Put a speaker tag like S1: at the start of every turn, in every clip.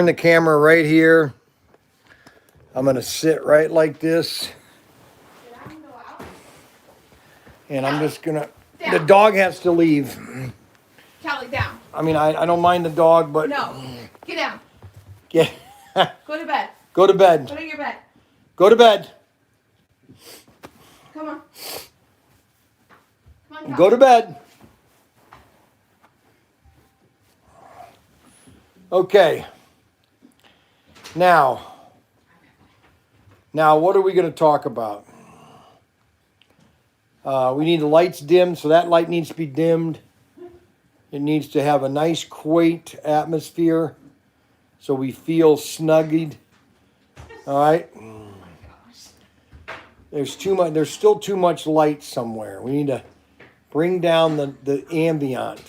S1: the camera right here. I'm going to sit right like this. And I'm just going to, the dog has to leave.
S2: Callie, down.
S1: I mean, I don't mind the dog, but.
S2: No, get down.
S1: Get.
S2: Go to bed.
S1: Go to bed.
S2: Go to your bed.
S1: Go to bed.
S2: Come on. Come on,
S1: Go to bed. Okay. Now, what are we going to talk about? We need the lights dimmed, so that light needs to be dimmed. It needs to have a nice, quaint atmosphere, so we feel snuggied. All right. There's too much. There's still too much light somewhere. We need to bring down the ambient.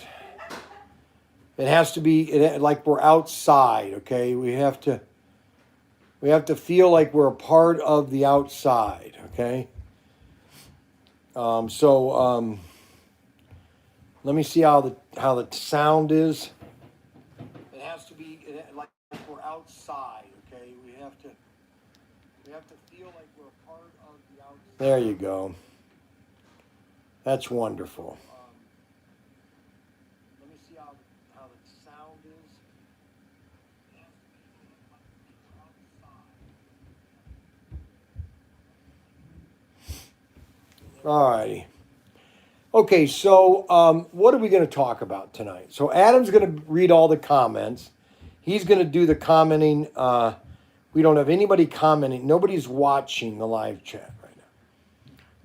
S1: It has to be like we're outside. Okay, we have to feel like we're a part of the outside. Okay. Let me see how the sound is. It has to be like we're outside. Okay, we have to feel like we're a part of the outside. There you go. That's wonderful. Let me see how the sound is. All righty. Okay, so what are we going to talk about tonight? So Adam's going to read all the comments. He's going to do the commenting. We don't have anybody commenting. Nobody's watching the live chat right now.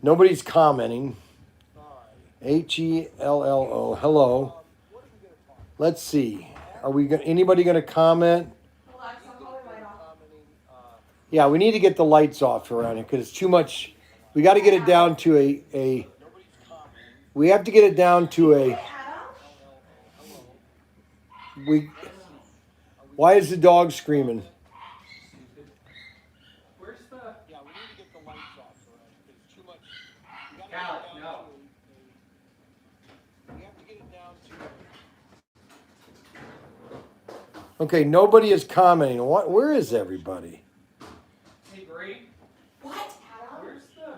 S1: Nobody's commenting. Hello. Hello. Let's see. Are we anybody going to comment? Yeah, we need to get the lights off around it because it's too much. We got to get it down to a. We have to get it down to a. Why is the dog screaming?
S3: Where's the?
S1: Yeah, we need to get the lights off around it because it's too much.
S3: No.
S1: We have to get it down to. Okay, nobody is commenting. Where is everybody?
S3: Hey, Bree.
S2: What?
S3: Where's the?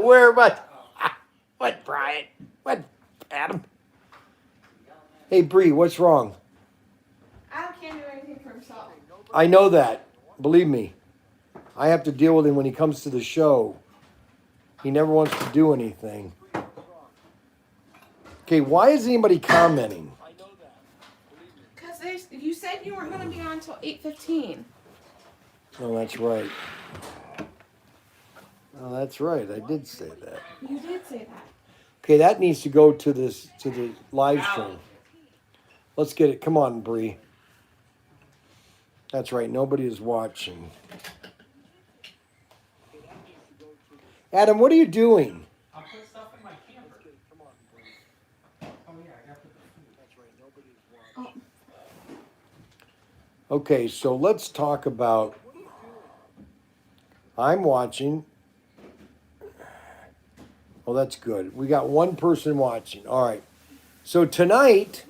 S1: Where, but what, Bryan? What, Adam? Hey, Bree, what's wrong?
S2: Adam can't do anything for himself.
S1: I know that. Believe me. I have to deal with him when he comes to the show. He never wants to do anything. Okay, why is anybody commenting?
S2: Because you said you weren't going to be on until 8:15.
S1: Oh, that's right. Oh, that's right. I did say that.
S2: You did say that.
S1: Okay, that needs to go to the live stream. Let's get it. Come on, Bree. That's right. Nobody is watching. Adam, what are you doing?
S3: I'll put stuff in my camper. Come on, Bree. Oh yeah, I got to put the food.
S1: That's right. Nobody's watching. Okay, so let's talk about. I'm watching. Oh, that's good. We got one person watching. All right. So tonight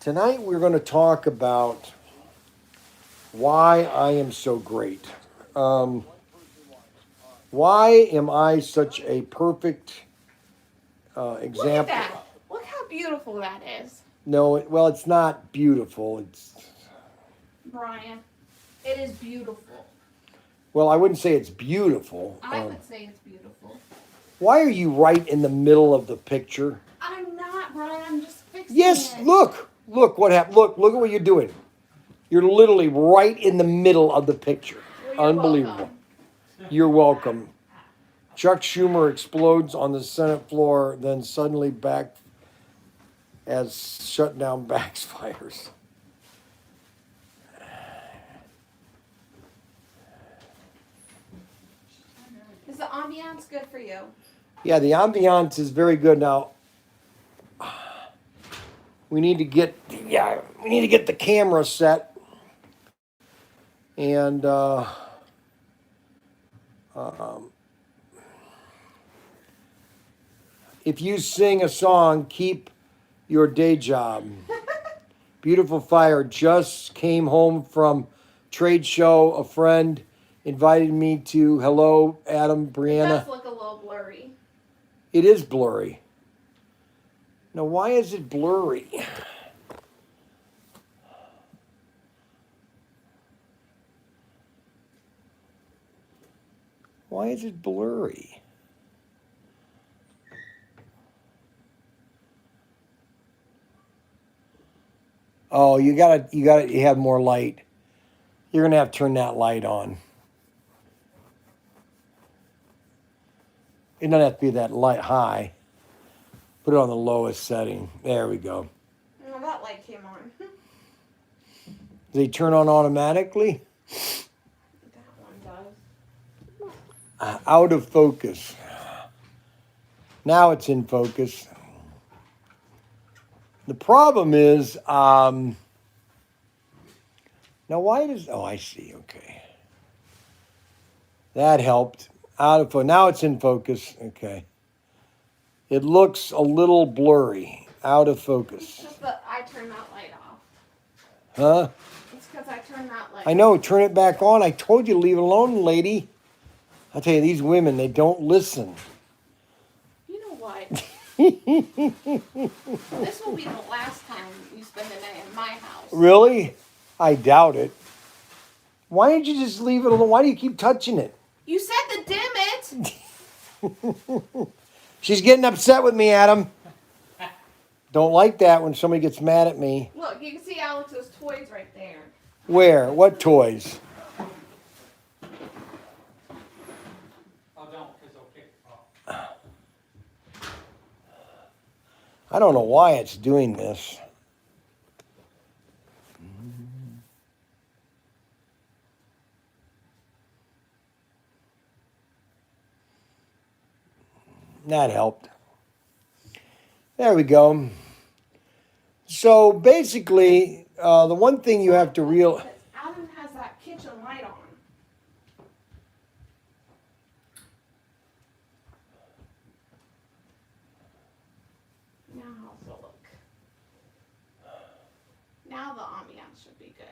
S1: we're going to talk about why I am so great. Why am I such a perfect example?
S2: Look at that. Look how beautiful that is.
S1: No, it's not beautiful. It's
S2: Bryan, it is beautiful.
S1: Well, I wouldn't say it's beautiful.
S2: I would say it's beautiful.
S1: Why are you right in the middle of the picture?
S2: I'm not, Bryan. I'm just fixing
S1: Yes,
S2: it.
S1: look what happened. Look at what you're doing. You're literally right in the middle of the picture.
S2: Well,
S1: Unbelievable.
S2: welcome.
S1: You're welcome. Chuck Schumer explodes on the Senate floor, then suddenly back as shutdown backfires.
S2: Is the ambiance good for you?
S1: Yeah, the ambiance is very good. Now, we need to get the camera set, and if you sing a song, keep your day job. Beautiful fire. Just came home from trade show. A friend invited me to. Hello, Adam,
S2: It
S1: Brianna.
S2: does look a little blurry.
S1: It is blurry. Now, why is it blurry? Why is it blurry? Oh, you have more light. You're gonna have to turn that light on. It doesn't have to be that light high. Put it on the lowest setting. There we go.
S2: Oh, that light came on.
S1: They turn on automatically?
S2: That one does.
S1: Out of focus. Now it's in focus. The problem is, now why does, oh, I see, okay. That helped. Out of focus. Now it's in focus, okay. It looks a little blurry, out of
S2: It's
S1: focus.
S2: just that I turned that light off.
S1: Huh?
S2: It's because I turned that light
S1: I know, turn it back on. I told you to leave it alone, lady. I tell you, these women, they don't listen.
S2: You know what? This will be the last time you spend the night in my house.
S1: Really? I doubt it. Why didn't you just leave it alone? Why do you keep touching it?
S2: You said to dim it.
S1: She's getting upset with me, Adam. Don't like that when somebody gets mad at me.
S2: Look, you can see Alex's toys right there.
S1: Where? What toys?
S3: Oh, don't, because they'll kick off.
S1: I don't know why it's doing this. That helped. There we go. So basically, the one thing you have to realize.
S2: Adam has that kitchen light on. Now how's it look? Now the ambiance should be good.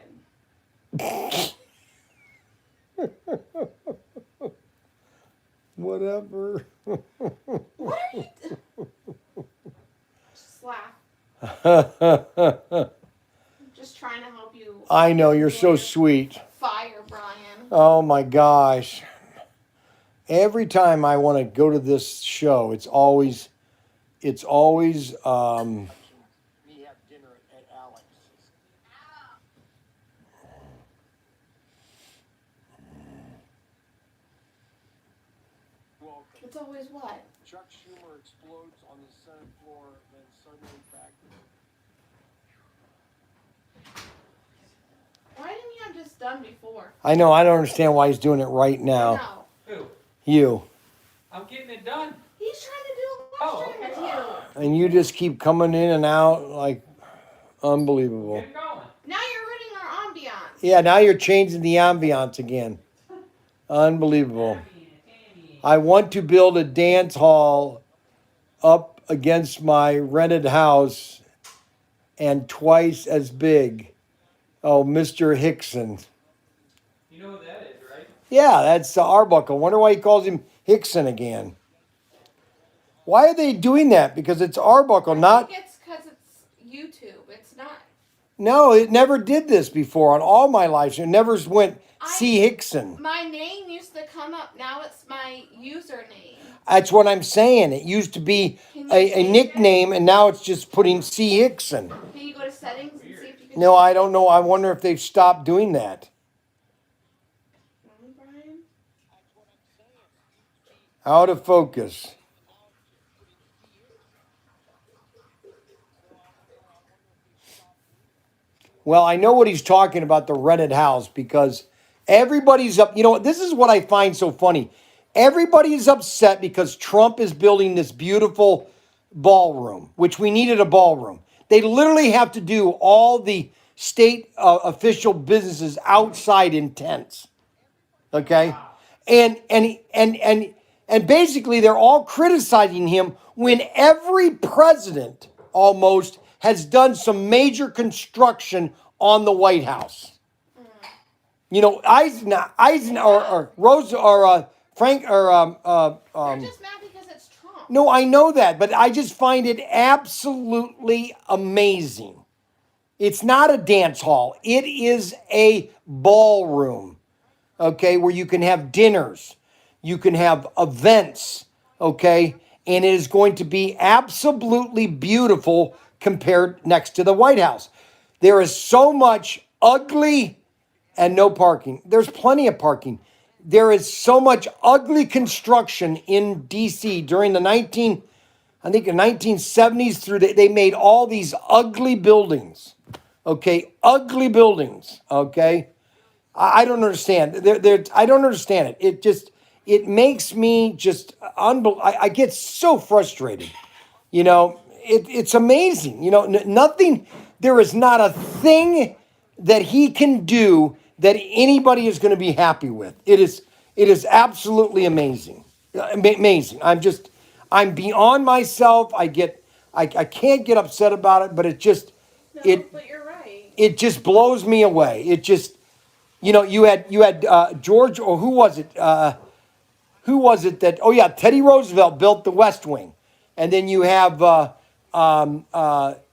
S1: Whatever.
S2: What are you Just laugh. I'm just trying to help you.
S1: I know, you're so sweet.
S2: Fire, Brian.
S1: Oh my gosh. Every time I want to go to this show, it's always we have dinner at Alex's.
S2: It's always what?
S1: Chuck Schumer explodes on the Senate floor, then suddenly back.
S2: Why didn't you have this done before?
S1: I know, I don't understand why he's doing it right now.
S2: No.
S3: Who?
S1: You.
S3: I'm getting it done.
S2: He's trying to do a
S3: Oh,
S2: live stream
S3: okay.
S2: with you.
S1: And you just keep coming in and out like unbelievable.
S3: Get it going.
S2: Now you're ruining our ambiance.
S1: Yeah, now you're changing the ambiance again. Unbelievable. I want to build a dance hall up against my rented house and twice as big. Oh, Mr. Hickson.
S3: You know who that is, right?
S1: Yeah, that's Arbuckle. Wonder why he calls him Hickson again. Why are they doing that? Because it's Arbuckle,
S2: I
S1: not...
S2: think it's because it's YouTube. It's not.
S1: No, it never did this before on all my life. It never went C. Hickson.
S2: My name used to come up. Now it's my username.
S1: That's what I'm saying. It used to be
S2: Can you
S1: a
S2: change it?
S1: nickname, and now it's just putting C. Hickson.
S2: Can you go to settings and see if you can
S1: No,
S2: change
S1: I don't know. I wonder if they've stopped doing that.
S2: Brian?
S1: Out of focus. Well, I know what he's talking about, the rented house, because everybody's up. You know, this is what I find so funny. Everybody is upset because Trump is building this beautiful ballroom, which we needed a ballroom. They literally have to do all the state official businesses outside in tents. Okay? And basically they're all criticizing him when every president almost has done some major construction on the White House. You know, Eisen or Rose or Frank or
S2: They're just mad because it's Trump.
S1: no, I know that, but I just find it absolutely amazing. It's not a dance hall. It is a ballroom, okay, where you can have dinners, you can have events, okay, and it is going to be absolutely beautiful compared next to the White House. There is so much ugly and no parking. There's plenty of parking. There is so much ugly construction in DC during the 1970s through they made all these ugly buildings. Okay, ugly buildings. Okay, I don't understand. I don't understand it. It makes me just I get so frustrated. You know, it's amazing. You know, nothing. There is not a thing that he can do that anybody is going to be happy with. It is absolutely amazing. Amazing. I'm beyond myself. I can't get upset about it, but
S2: No, but you're right.
S1: it just blows me away. It just, you know, you had George, or who was it? Who was it that? Oh yeah, Teddy Roosevelt built the West Wing, and then you have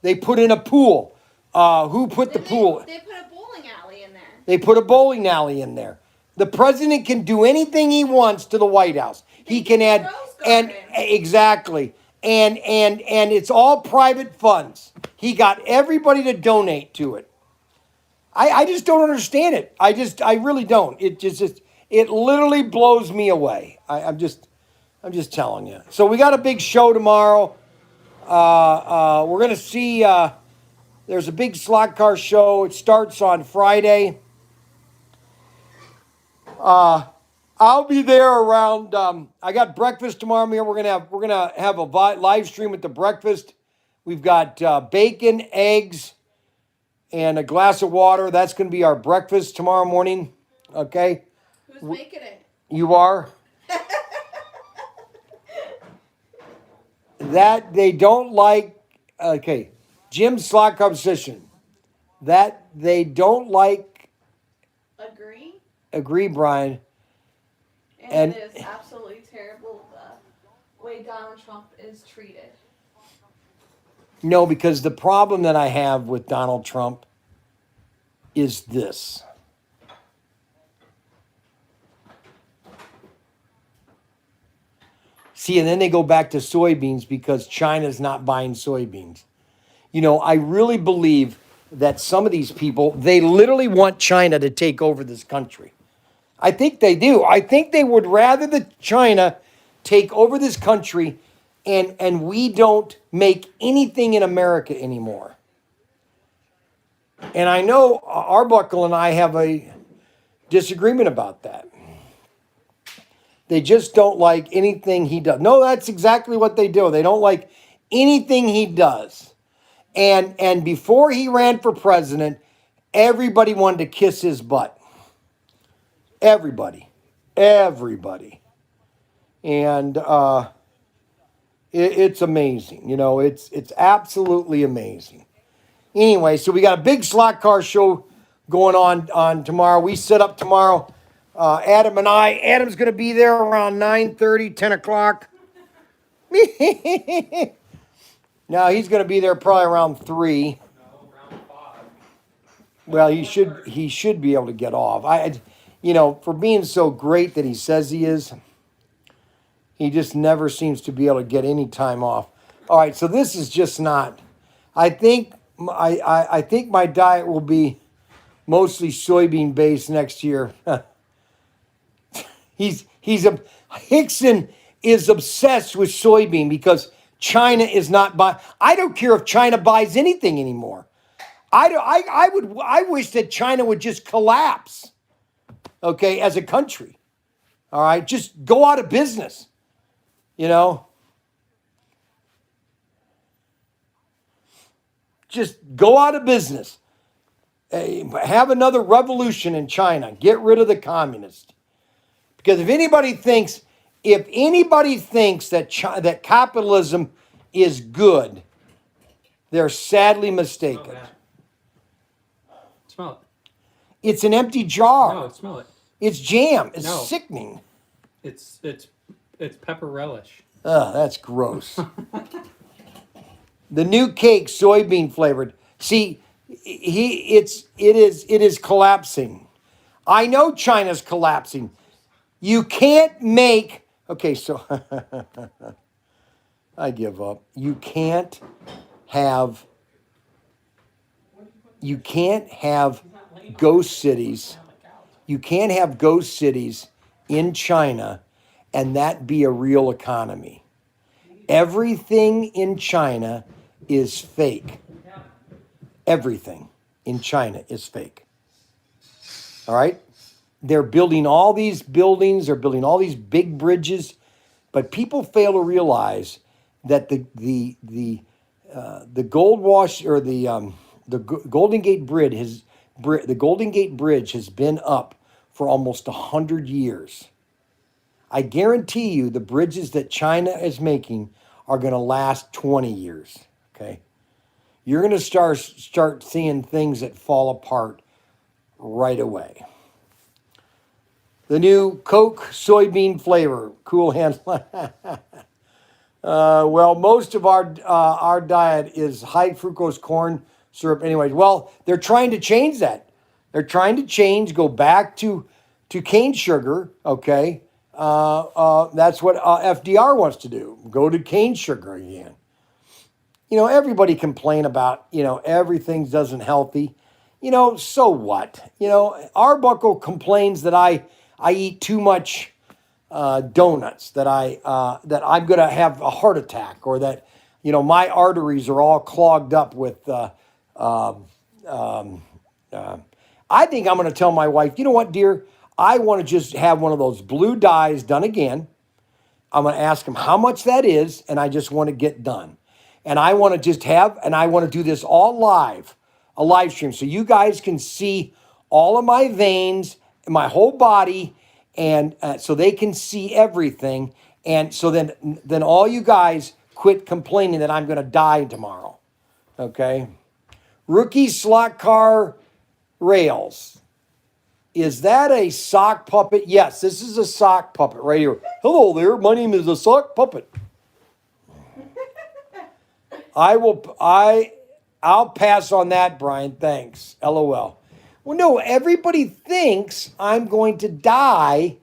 S1: they put in a pool. Who put the pool?
S2: They put a bowling alley in there.
S1: They put a bowling alley in there. The president can do anything he wants to the White House. He can add and exactly. And it's all private funds. He got everybody to donate to it. I just don't understand it. I really don't. It literally blows me away. I'm just telling you. So we got a big show tomorrow. We're gonna see. There's a big slot car show. It starts on Friday. I'll be there around. I got breakfast tomorrow. We're gonna have a live stream at the breakfast. We've got bacon, eggs, and a glass of water. That's gonna be our breakfast tomorrow morning. Okay.
S2: Who's making it?
S1: You are. That they don't like. Okay, Jim's slot competition. That they don't like. Agree, Brian.
S2: And it is absolutely terrible the way Donald Trump is treated.
S1: No, because the problem that I have with Donald Trump is this. See, and then they go back to soybeans because China's not buying soybeans. You know, I really believe that some of these people, they literally want China to take over this country. I think they do. I think they would rather that China take over this country and we don't make anything in America anymore. And I know Arbuckle and I have a disagreement about that. They just don't like anything he does. No, that's exactly what they do. They don't like anything he does. And before he ran for president, everybody wanted to kiss his butt. Everybody. And it's amazing. You know, it's absolutely amazing. Anyway, so we got a big slot car show going on tomorrow. We set up tomorrow. Adam and I. Adam's going to be there around 9:30, 10 o'clock. No, he's going to be there probably around 3.
S3: No, around 5.
S1: Well, he should be able to get off. You know, for being so great that he says he is, he just never seems to be able to get any time off. All right, so this is just not. I think my diet will be mostly soybean based next year. Hickson is obsessed with soybean because China is not buying. I don't care if China buys anything anymore. I wish that China would just collapse. Okay, as a country. All right, just go out of business. You know, just go out of business. Have another revolution in China. Get rid of the communists. Because if anybody thinks that that capitalism is good, They're sadly
S3: Smell
S1: mistaken.
S3: that. Smell it.
S1: It's an empty jar.
S3: No, smell it.
S1: It's jam. It's
S3: No.
S1: sickening.
S3: It's pepper relish.
S1: Ugh, that's gross. The new cake, soybean flavored. See, it is collapsing. I know China's collapsing. You can't make. Okay, so I give up. You can't have ghost cities. You can't have ghost cities in China and that be a real economy. Everything in China is fake. Everything in China is fake. All right? They're building all these buildings, they're building all these big bridges, but people fail to realize that the gold wash or the Golden Gate Bridge has been up for almost 100 years. I guarantee you the bridges that China is making are going to last 20 years, okay? You're going to start seeing things that fall apart right away. The new Coke soybean flavor, cool hand. Well, most of our diet is high fructose corn syrup anyways. Well, they're trying to change that. They're trying to go back to cane sugar, okay? That's what FDR wants to do, go to cane sugar again. You know, everybody complain about, everything doesn't healthy. So what? Arbuckle complains that I eat too much donuts, that I'm going to have a heart attack, or that, my arteries are all clogged up with, I think I'm going to tell my wife, you know what, dear? I want to just have one of those blue dyes done again. I'm going to ask him how much that is, and I just want to get done. And I want to do this all live, a live stream, so you guys can see all of my veins, my whole body, and so they can see everything. And so then all you guys quit complaining that I'm going to die tomorrow. Okay? Rookie slot car rails. Is that a sock puppet? Yes, this is a sock puppet right here. Hello there, my name is a sock puppet. I'll pass on that, Brian. Thanks. LOL. Well, no, everybody thinks I'm going to die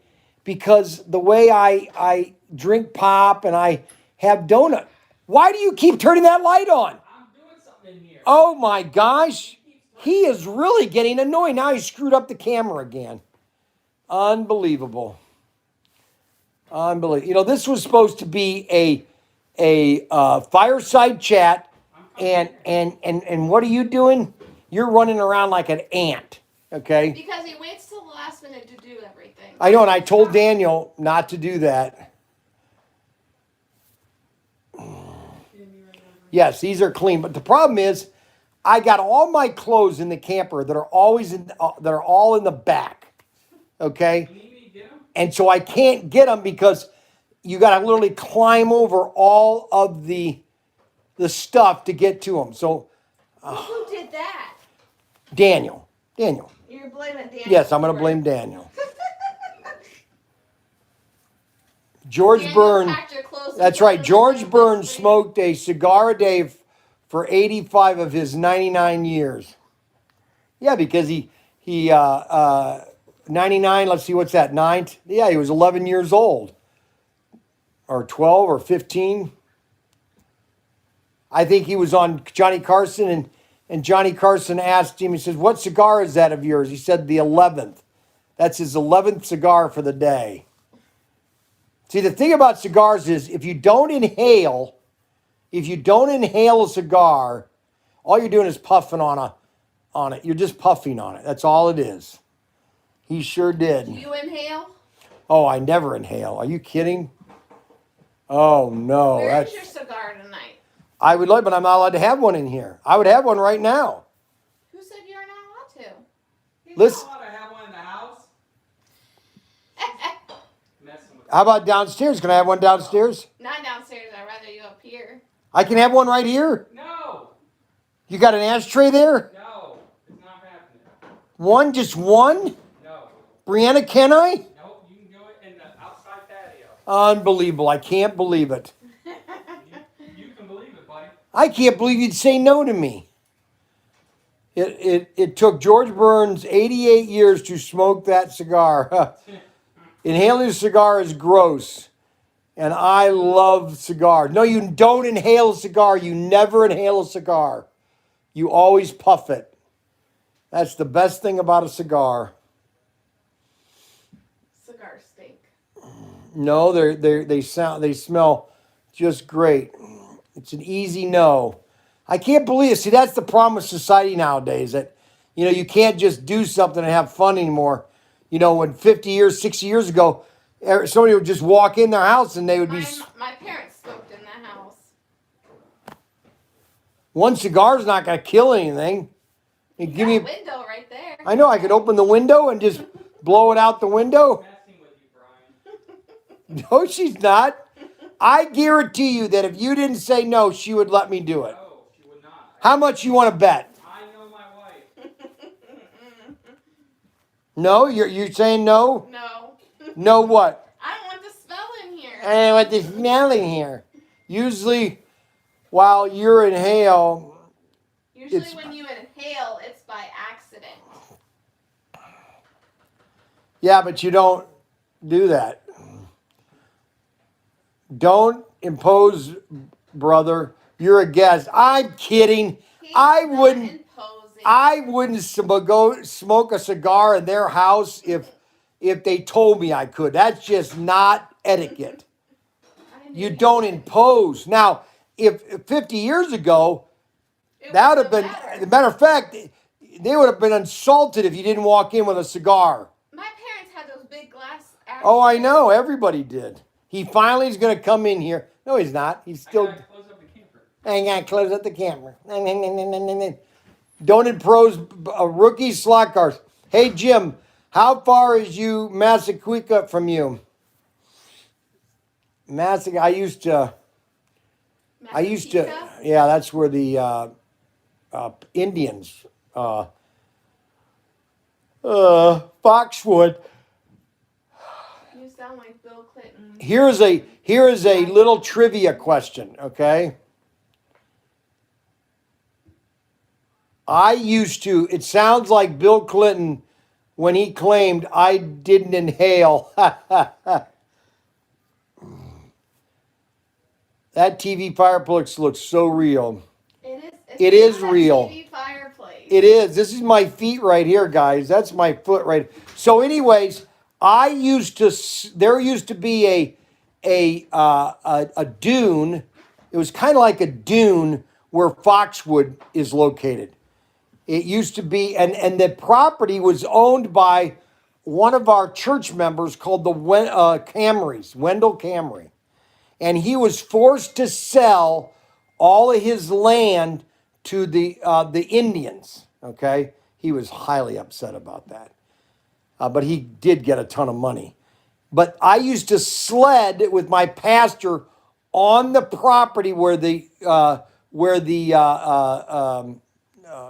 S1: because the way I drink pop and I have donut. Why do you keep turning that light on?
S3: I'm doing something in here.
S1: Oh my gosh. He is really getting annoying. Now he screwed up the camera again. Unbelievable. Unbelievable. This was supposed to be a fireside chat, and what are you doing? You're running around like an ant, okay?
S2: Because he waits till the last minute to do everything.
S1: I know, and I told Daniel not to do that. Yes, these are clean, but the problem is, I got all my clothes in the camper that are all in the back, okay?
S3: You need me to get them?
S1: And so I can't get them because you got to literally climb over all of the stuff to get to them. So
S2: Who did that?
S1: Daniel.
S2: You're blaming Daniel.
S1: Yes, I'm going to blame Daniel. George Byrne. That's right. George Byrne smoked a cigar a day for 85 of his 99 years. Yeah, because he 99, let's see, what's that, 9? Yeah, he was 11 years old. Or 12 or 15. I think he was on Johnny Carson, and Johnny Carson asked him, he says, what cigar is that of yours? He said the 11th. That's his 11th cigar for the day. See, the thing about cigars is if you don't inhale a cigar, all you're doing is puffing on it. You're just puffing on it. That's all it is. He sure did.
S2: Do you inhale?
S1: Oh, I never inhale. Are you kidding? Oh, no.
S2: Where's your cigar tonight?
S1: I would like, but I'm not allowed to have one in here. I would have one right now.
S2: Who said you're not allowed to?
S3: He's
S1: Listen.
S3: not allowed to have one in the house. Messing with
S1: How about downstairs? Can I have one downstairs?
S2: Not downstairs. I'd rather you up here.
S1: I can have one right here?
S3: No.
S1: You got an ashtray there?
S3: No, it's not happening.
S1: One, just one?
S3: No.
S1: Brianna, can I?
S3: Nope, you can go in the outside patio.
S1: Unbelievable. I can't believe it.
S3: You can believe it, buddy.
S1: I can't believe you'd say no to me. It took George Burns 88 years to smoke that cigar. Inhaling a cigar is gross. And I love cigars. No, you don't inhale a cigar. You never inhale a cigar. You always puff it. That's the best thing about a cigar.
S2: Cigar stink.
S1: No, they smell just great. It's an easy no. I can't believe it. See, that's the problem with society nowadays, that, you know, you can't just do something and have fun anymore. You know, when 50 years, 60 years ago, somebody would just walk in their house and they would be...
S2: My parents smoked in the house.
S1: One cigar's not going to kill anything.
S2: You
S1: Give
S2: got
S1: me...
S2: a window right there.
S1: I know, I could open the window and just blow it out the window.
S3: Messing with you, Brian.
S1: No, she's not. I guarantee you that if you didn't say no, she would let me do it.
S3: No, she would not.
S1: How much you want to bet?
S3: I know my wife.
S1: No? You're saying no?
S2: No.
S1: No what?
S2: I don't want the smell in here.
S1: I don't want the smell in here. Usually, while you're inhale...
S2: Usually when you inhale, it's by accident.
S1: Yeah, but you don't do that. Don't impose, brother. You're a guest. I'm kidding. I wouldn't go smoke a cigar in their house if they told me I could. That's just not etiquette. You don't impose. Now, if 50 years ago, that would have been, as a matter of fact, they would have been insulted if you didn't walk in with a cigar.
S2: My parents had those big glass ashtrays.
S1: Oh, I know. Everybody did. He finally is going to come in here. No, he's not. He's still...
S3: I gotta close up the camper.
S1: I got to close up the camera. Don't impose rookie slot cars. Hey, Jim, how far is you Massaquoi from you? I used to,
S2: Massapequa?
S1: yeah, that's where the Indians, Foxwood.
S2: You sound like Bill Clinton.
S1: Here is a little trivia question, okay? It sounds like Bill Clinton when he claimed I didn't inhale. That TV fireplace looks so real.
S2: It is
S1: real.
S2: TV fireplace.
S1: It is. This is my feet right here, guys. That's my foot right. So anyways, there used to be a dune. It was kind of like a dune where Foxwood is located. It used to be, and the property was owned by one of our church members called the Camrys, Wendell Camry. And he was forced to sell all of his land to the Indians, okay? He was highly upset about that. But he did get a ton of money. But I used to sled with my pastor on the property where the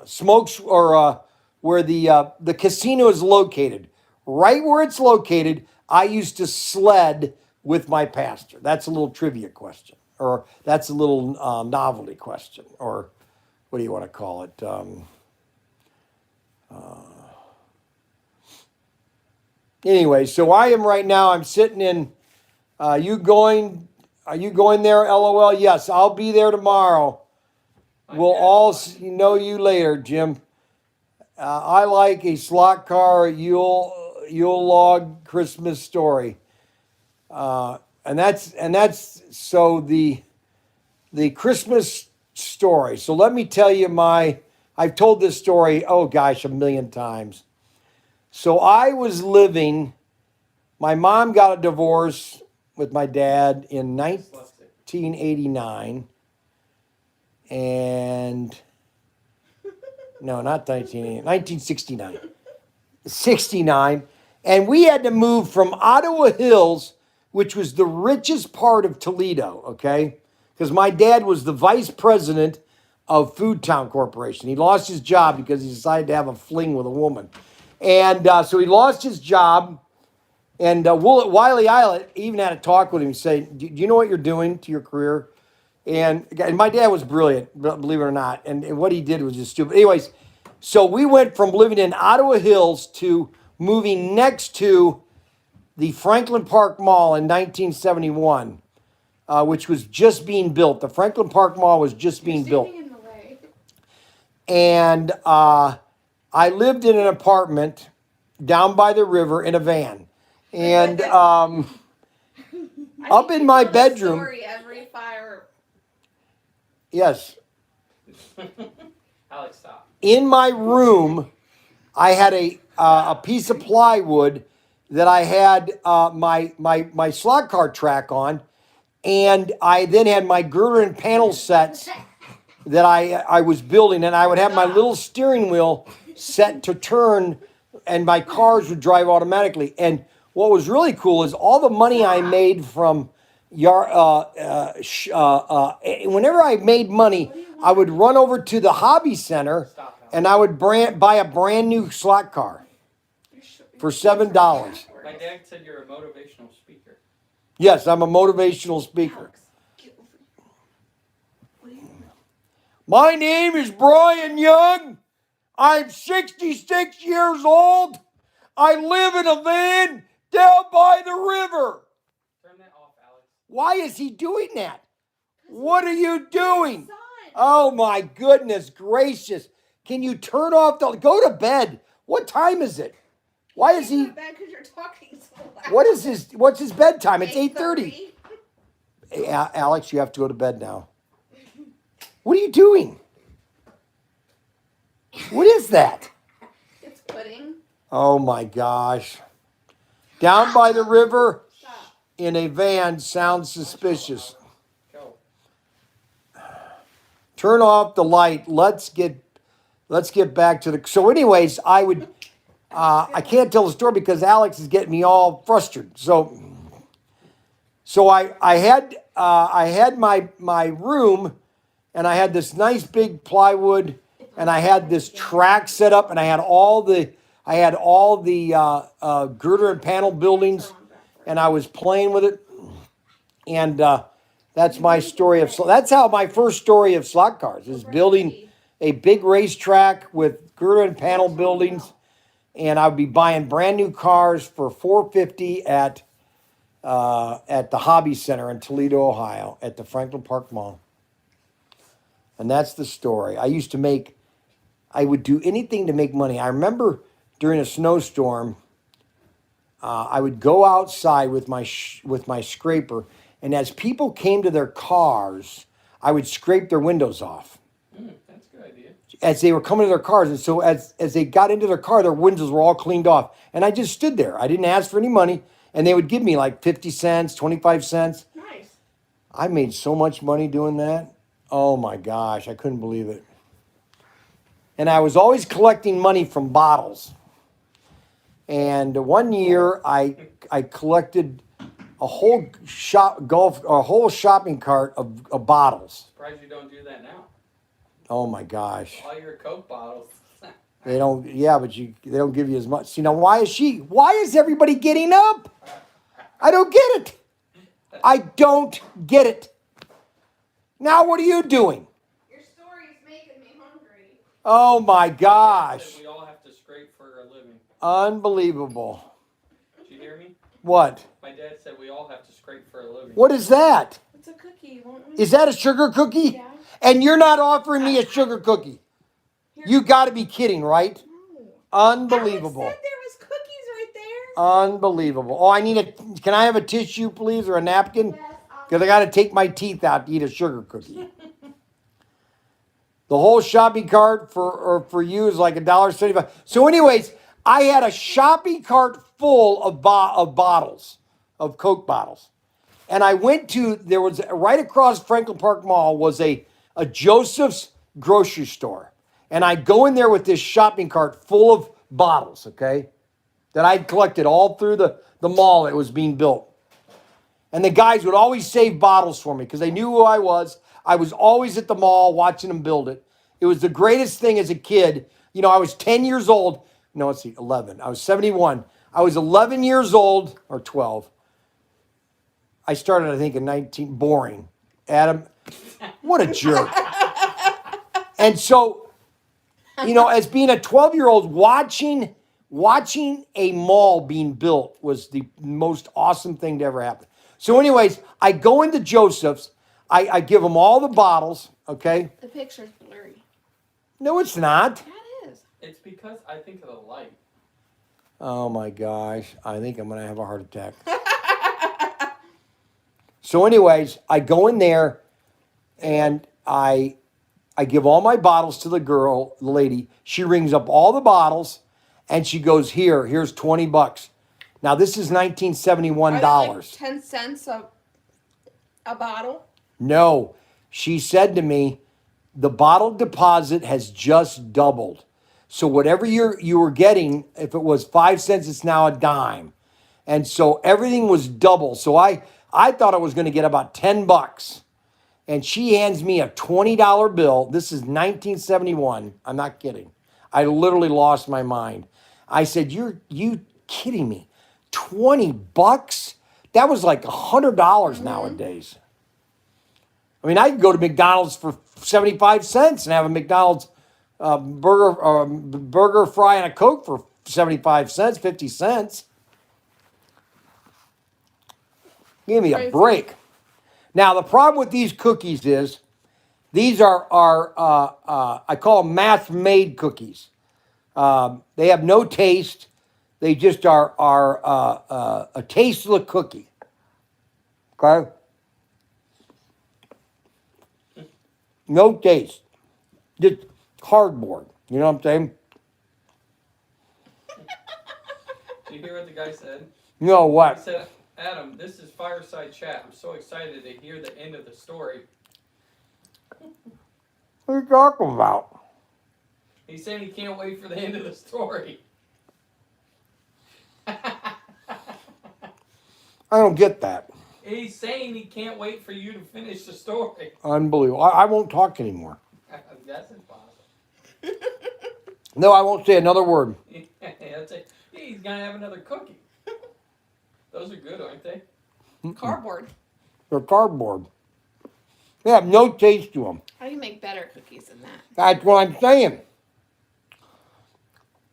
S1: smokes or where the casino is located. Right where it's located, I used to sled with my pastor. That's a little trivia question, or that's a little novelty question, or what do you want to call it? Anyway, so I am right now. I'm sitting in. Are you going there? LOL. Yes, I'll be there tomorrow. We'll all know you later, Jim. I like a slot car Yule log Christmas story. And that's so the Christmas story. So let me tell you I've told this story, oh gosh, a million times. So I was my mom got a divorce with my dad in 1989. And no, not 1969. 69. And we had to move from Ottawa Hills, which was the richest part of Toledo, okay? Because my dad was the vice president of Food Town Corporation. He lost his job because he decided to have a fling with a woman. And so he lost his job. And Wiley Eilert even had a talk with him. He said, do you know what you're doing to your career? And my dad was brilliant, believe it or not. And what he did was just stupid. Anyways, so we went from living in Ottawa Hills to moving next to the Franklin Park Mall in 1971, which was just being built. The Franklin Park Mall was just being built.
S2: In the way.
S1: And I lived in an apartment down by the river in a van. And up in my bedroom.
S2: Story every fire.
S1: Yes.
S3: Alex, stop.
S1: In my room, I had a piece of plywood that I had my slot car track on, and I then had my girder and panel sets that I was building, and I would have my little steering wheel set to turn, and my cars would drive automatically. And what was really cool is all the money I made from whenever I made money, I would run over to the hobby center and I would buy a brand new slot car for $7.
S3: My dad said you're a motivational speaker.
S1: Yes, I'm a motivational speaker. My name is Brian Young. I'm 66 years old. I live in a van down by the river.
S3: Turn that off, Alex.
S1: Why is he doing that? What are you doing?
S2: Son.
S1: Oh my goodness gracious. Can you turn off go to bed? What time is it? Why is he?
S2: Because you're talking so loud.
S1: What's his bedtime? It's 8:30. Hey, Alex, you have to go to bed now. What are you doing? What is that?
S2: It's pudding.
S1: Oh my gosh. Down by the river
S2: Stop.
S1: in a van sounds suspicious.
S3: Go.
S1: Turn off the light. Let's get back to the. So, anyways, I can't tell the story because Alex is getting me all frustrated. So I had my room, and I had this nice big plywood, and I had this track set up, and I had all the girder and panel buildings, and I was playing with it, and that's my story of. That's how my first story of slot cars is building a big racetrack with girder and panel buildings, and I'd be buying brand new cars for $450 at the Hobby Center in Toledo, Ohio, at the Franklin Park Mall. And that's the story. I would do anything to make money. I remember during a snowstorm, I would go outside with my scraper, and as people came to their cars, I would scrape their windows off.
S3: That's a good idea.
S1: As they were coming to their cars. And so as they got into their car, their windows were all cleaned off. And I just stood there. I didn't ask for any money. And they would give me like 50 cents, 25 cents.
S2: Nice.
S1: I made so much money doing that. Oh my gosh, I couldn't believe it. And I was always collecting money from bottles. And one year I collected a whole shopping cart of bottles.
S3: Surprised you don't do that now.
S1: Oh my gosh.
S3: All your Coke bottles.
S1: They don't, yeah, but they don't give you as much. See, now why is everybody getting up? I don't get it. I don't get it. Now what are you doing?
S2: Your story is making me hungry.
S1: Oh my gosh.
S3: We all have to scrape for a living.
S1: Unbelievable.
S3: Did you hear me?
S1: What?
S3: My dad said we all have to scrape for a living.
S1: What is that?
S2: It's a cookie, won't we?
S1: Is that a sugar cookie?
S2: Yeah.
S1: And you're not offering me a sugar cookie? You got to be kidding, right?
S2: No.
S1: Unbelievable.
S2: Alex said there was cookies right there.
S1: Unbelievable. Oh, can I have a tissue, please, or a napkin?
S2: Yes,
S1: Because I got to take my teeth out to eat a sugar cookie. The whole shopping cart for you is like $1.75. So anyways, I had a shopping cart full of bottles, of Coke bottles. And I went to, there was, right across Franklin Park Mall was a Joseph's grocery store. And I'd go in there with this shopping cart full of bottles, okay, that I'd collected all through the mall that was being built. And the guys would always save bottles for me because they knew who I was. I was always at the mall watching them build it. It was the greatest thing as a kid. You know, I was 10 years old. No, let's see, 11. I was 71. I was 11 years old, or 12. I started, I think, in 19. Boring. Adam, what a jerk. And so, you know, as being a 12-year-old, watching a mall being built was the most awesome thing to ever happen. So anyways, I go into Joseph's. I give them all the bottles, okay?
S2: The picture's blurry.
S1: No, it's not.
S2: Yeah, it is.
S3: It's because I think of the light.
S1: Oh, my gosh. I think I'm going to have a heart attack. So anyways, I go in there, and I give all my bottles to the lady. She rings up all the bottles, and she goes, here's $20. Now, this is $1971.
S2: Are they like 10 cents a bottle?
S1: No. She said to me, the bottle deposit has just doubled. So whatever you were getting, if it was 5 cents, it's now a dime. And so everything was double. So I thought I was going to get about $10. And she hands me a $20 bill. This is 1971. I'm not kidding. I literally lost my mind. I said, you kidding me? $20? That was like $100 nowadays. I mean, I could go to McDonald's for 75 cents and have a McDonald's burger, fry, and a Coke for 75 cents, 50 cents. Give me a break. Now, the problem with these cookies is these are I call them mass-made cookies. They have no taste. They just are a tasteless cookie. Okay? No taste. Just cardboard. You know what I'm saying?
S3: Did you hear what the guy said?
S1: You know what?
S3: He said, Adam, this is Fireside Chat. I'm so excited to hear the end of the story.
S1: What are you talking about?
S3: He said he can't wait for the end of the story.
S1: I don't get that.
S3: He's saying he can't wait for you to finish the story.
S1: Unbelievable. I won't talk anymore.
S3: That's impossible.
S1: No, I won't say another word.
S3: That's it. He's going to have another cookie. Those are good, aren't they?
S2: Cardboard.
S1: They're cardboard. They have no taste to them.
S2: How do you make better cookies than that?
S1: That's what I'm saying.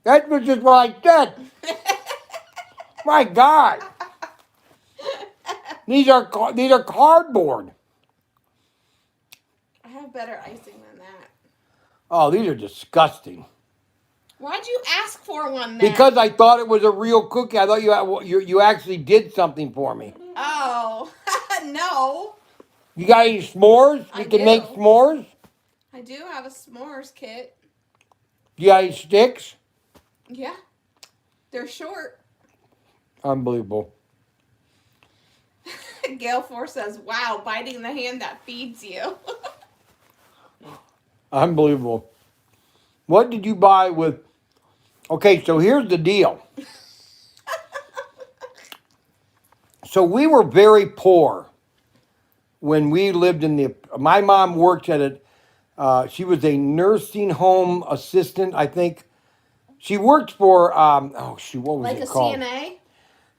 S1: That's just what I said. My God. These are cardboard.
S2: I have better icing than that.
S1: Oh, these are disgusting.
S2: Why'd you ask for one then?
S1: Because I thought it was a real cookie. I thought you actually did something for me.
S2: Oh, no.
S1: You got any s'mores? You can make s'mores?
S2: I do have a s'mores kit.
S1: You got any sticks?
S2: Yeah. They're short.
S1: Unbelievable.
S2: Gail Force says, wow, biting the hand that feeds you.
S1: Unbelievable. What did you buy with... Okay, so here's the deal. So we were very poor when we lived in the... My mom worked at it. She was a nursing home assistant, I think. She worked for... what was
S2: like
S1: it
S2: a
S1: called?
S2: CNA?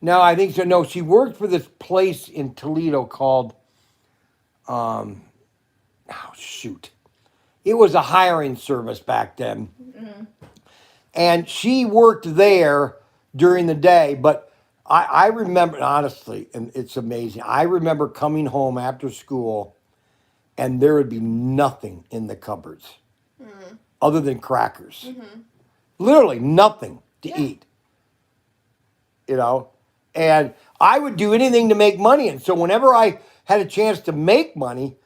S1: No, I think so. No, she worked for this place in Toledo called... It was a hiring service back then. Mm-hmm. And she worked there during the day, but I remember, honestly, and it's amazing, I remember coming home after school and there would be nothing in the cupboards other than crackers. Mm-hmm. Literally nothing to eat. You know? And I would do anything to make money. And so whenever I had a chance to make money,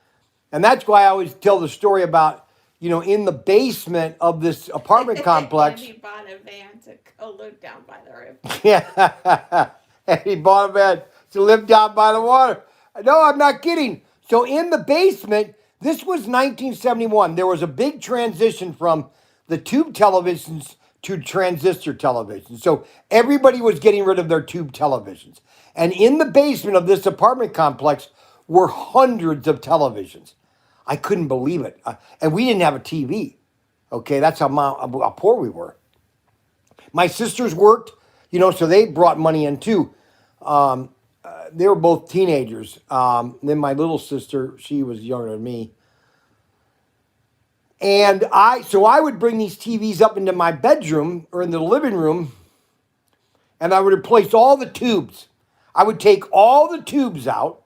S1: and that's why I always tell the story about, you know, in the basement of this apartment complex.
S2: And he bought a van to go live down by the river.
S1: Yeah. And he bought a van to live down by the water. No, I'm not kidding. So in the basement, this was 1971. There was a big transition from the tube televisions to transistor televisions. So everybody was getting rid of their tube televisions. And in the basement of this apartment complex were hundreds of televisions. I couldn't believe it. And we didn't have a TV. Okay, that's how poor we were. My sisters worked, so they brought money in too. They were both teenagers. Then my little sister, she was younger than me. And I would bring these TVs up into my bedroom or in the living room, and I would replace all the tubes. I would take all the tubes out,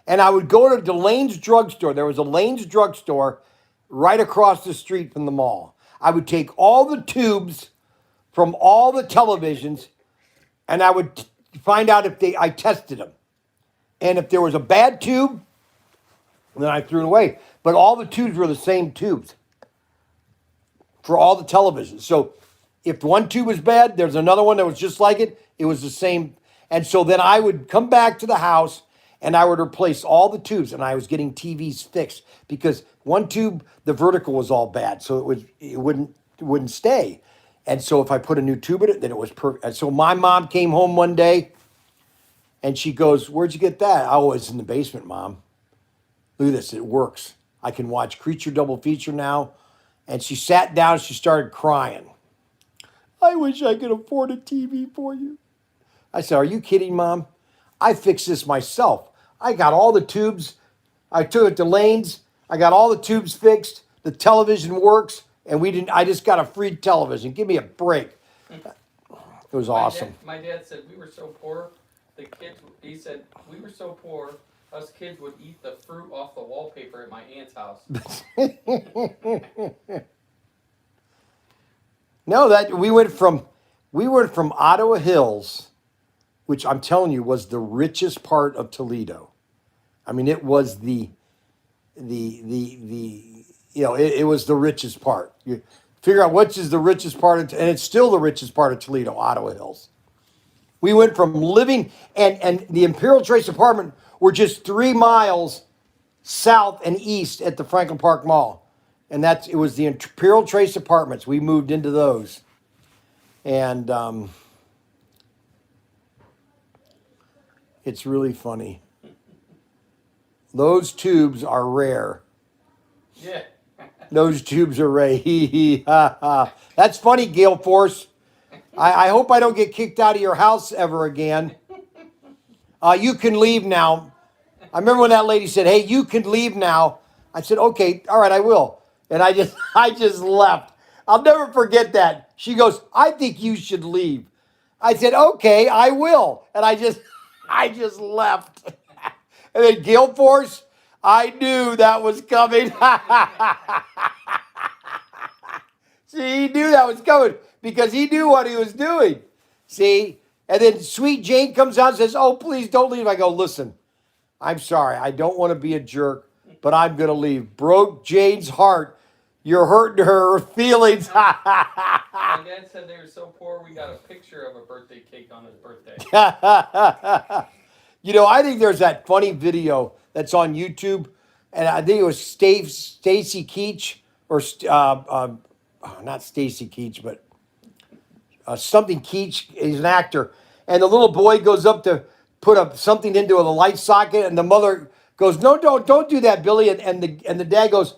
S1: and I would go to the Lane's drugstore. There was a Lane's drugstore right across the street from the mall. I would take all the tubes from all the televisions, and I would find out if I tested them. And if there was a bad tube, then I threw it away. But all the tubes were the same tubes for all the televisions. So if one tube was bad, there's another one that was just like it. It was the same. And so then I would come back to the house and I would replace all the tubes, and I was getting TVs fixed because one tube, the vertical was all bad. So it wouldn't stay. And so if I put a new tube in it, then it was perfect. And so my mom came home one day and she goes, "Where'd you get that?" "Oh, it's in the basement, Mom. Look at this, it works. I can watch Creature Double Feature now." And she sat down, she started crying. "I wish I could afford a TV for you." I said, "Are you kidding, Mom? I fixed this myself. I got all the tubes. I took it to Lane's. I got all the tubes fixed. The television works. And I just got a free television. Give me a break." It was awesome.
S3: My dad said we were so poor, he said, we were so poor, us kids would eat the fruit off the wallpaper at my aunt's house.
S1: No, we went from Ottawa Hills, which I'm telling you was the richest part of Toledo. I mean, it was it was the richest part. You figure out which is the richest part, and it's still the richest part of Toledo, Ottawa Hills. We went from living, and the Imperial Trace apartment were just 3 miles south and east at the Franklin Park Mall. And it was the Imperial Trace apartments. We moved into those. And it's really funny. Those tubes are rare.
S3: Yeah.
S1: Those tubes are rare. Hee hee ha ha. That's funny, Gale Force. I hope I don't get kicked out of your house ever again. You can leave now. I remember when that lady said, "Hey, you can leave now." I said, "Okay, all right, I will." And I just left. I'll never forget that. She goes, "I think you should leave." I said, "Okay, I will." And I just left. And then Gale Force, I knew that was coming. See, he knew that was coming because he knew what he was doing. See? And then Sweet Jane comes out and says, "Oh, please don't leave." I go, "Listen, I'm sorry. I don't want to be a jerk, but I'm going to leave." Broke Jane's heart. You're hurting her feelings.
S3: My dad said they were so poor, we got a picture of a birthday cake on his birthday.
S1: I think there's that funny video that's on YouTube, and I think it was Stacy Keach, or not Stacy Keach, but something Keach. He's an actor, and the little boy goes up to put something into the light socket, and the mother goes, "No, don't do that, Billy," and the dad goes,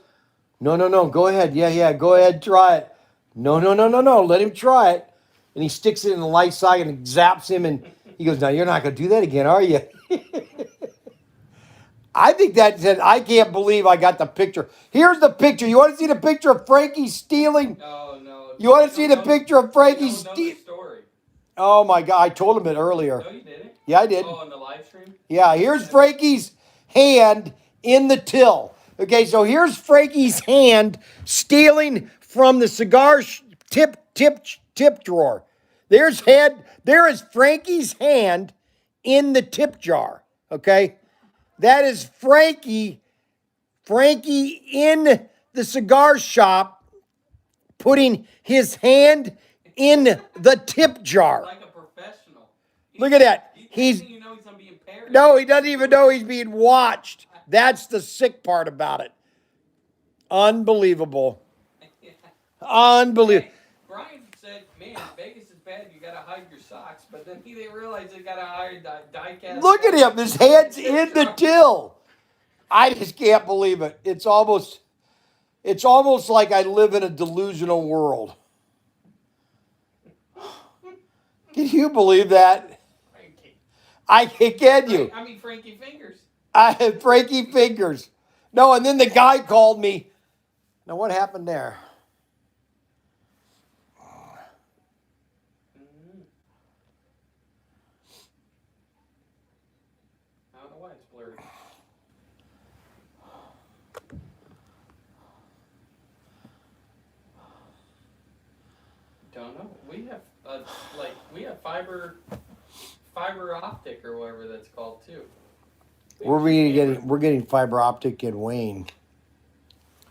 S1: No, go ahead, yeah, go ahead, try it. No, let him try it, and he sticks it in the light socket and zaps him, and he goes, "Now you're not going to do that again, are you?" I think that said, I can't believe I got the picture. Here's the picture. You want to see the picture of Frankie stealing?
S3: No.
S1: You want to see the picture of Frankie stealing?
S3: Story.
S1: Oh my God, I told him it earlier.
S3: No, you didn't.
S1: Yeah, I did.
S3: Oh, on the live stream?
S1: Yeah, here's Frankie's hand in the till. Okay, so here's Frankie's hand stealing from the cigar tip drawer. There is Frankie's hand in the tip jar. Okay, that is Frankie in the cigar shop putting his hand in the tip jar.
S3: Like a professional.
S1: Look at that.
S3: He's on being parodied.
S1: No, he doesn't even know he's being watched. That's the sick part about it. Unbelievable. Unbelievable.
S3: Hey, Bryan said, "Man, Vegas is bad. You gotta hide your socks." But then he didn't realize they gotta hide die cast.
S1: Look at him. His hand's in the till. I just can't believe it. It's almost like I live in a delusional world. Can you believe that?
S3: Frankie.
S1: Can you?
S3: I mean, Frankie Fingers.
S1: I had Frankie Fingers. No, and then the guy called me. Now, what happened there?
S3: I don't know why it's blurry. Don't know. We have fiber optic or whatever that's called too.
S1: We're getting fiber optic in Wayne.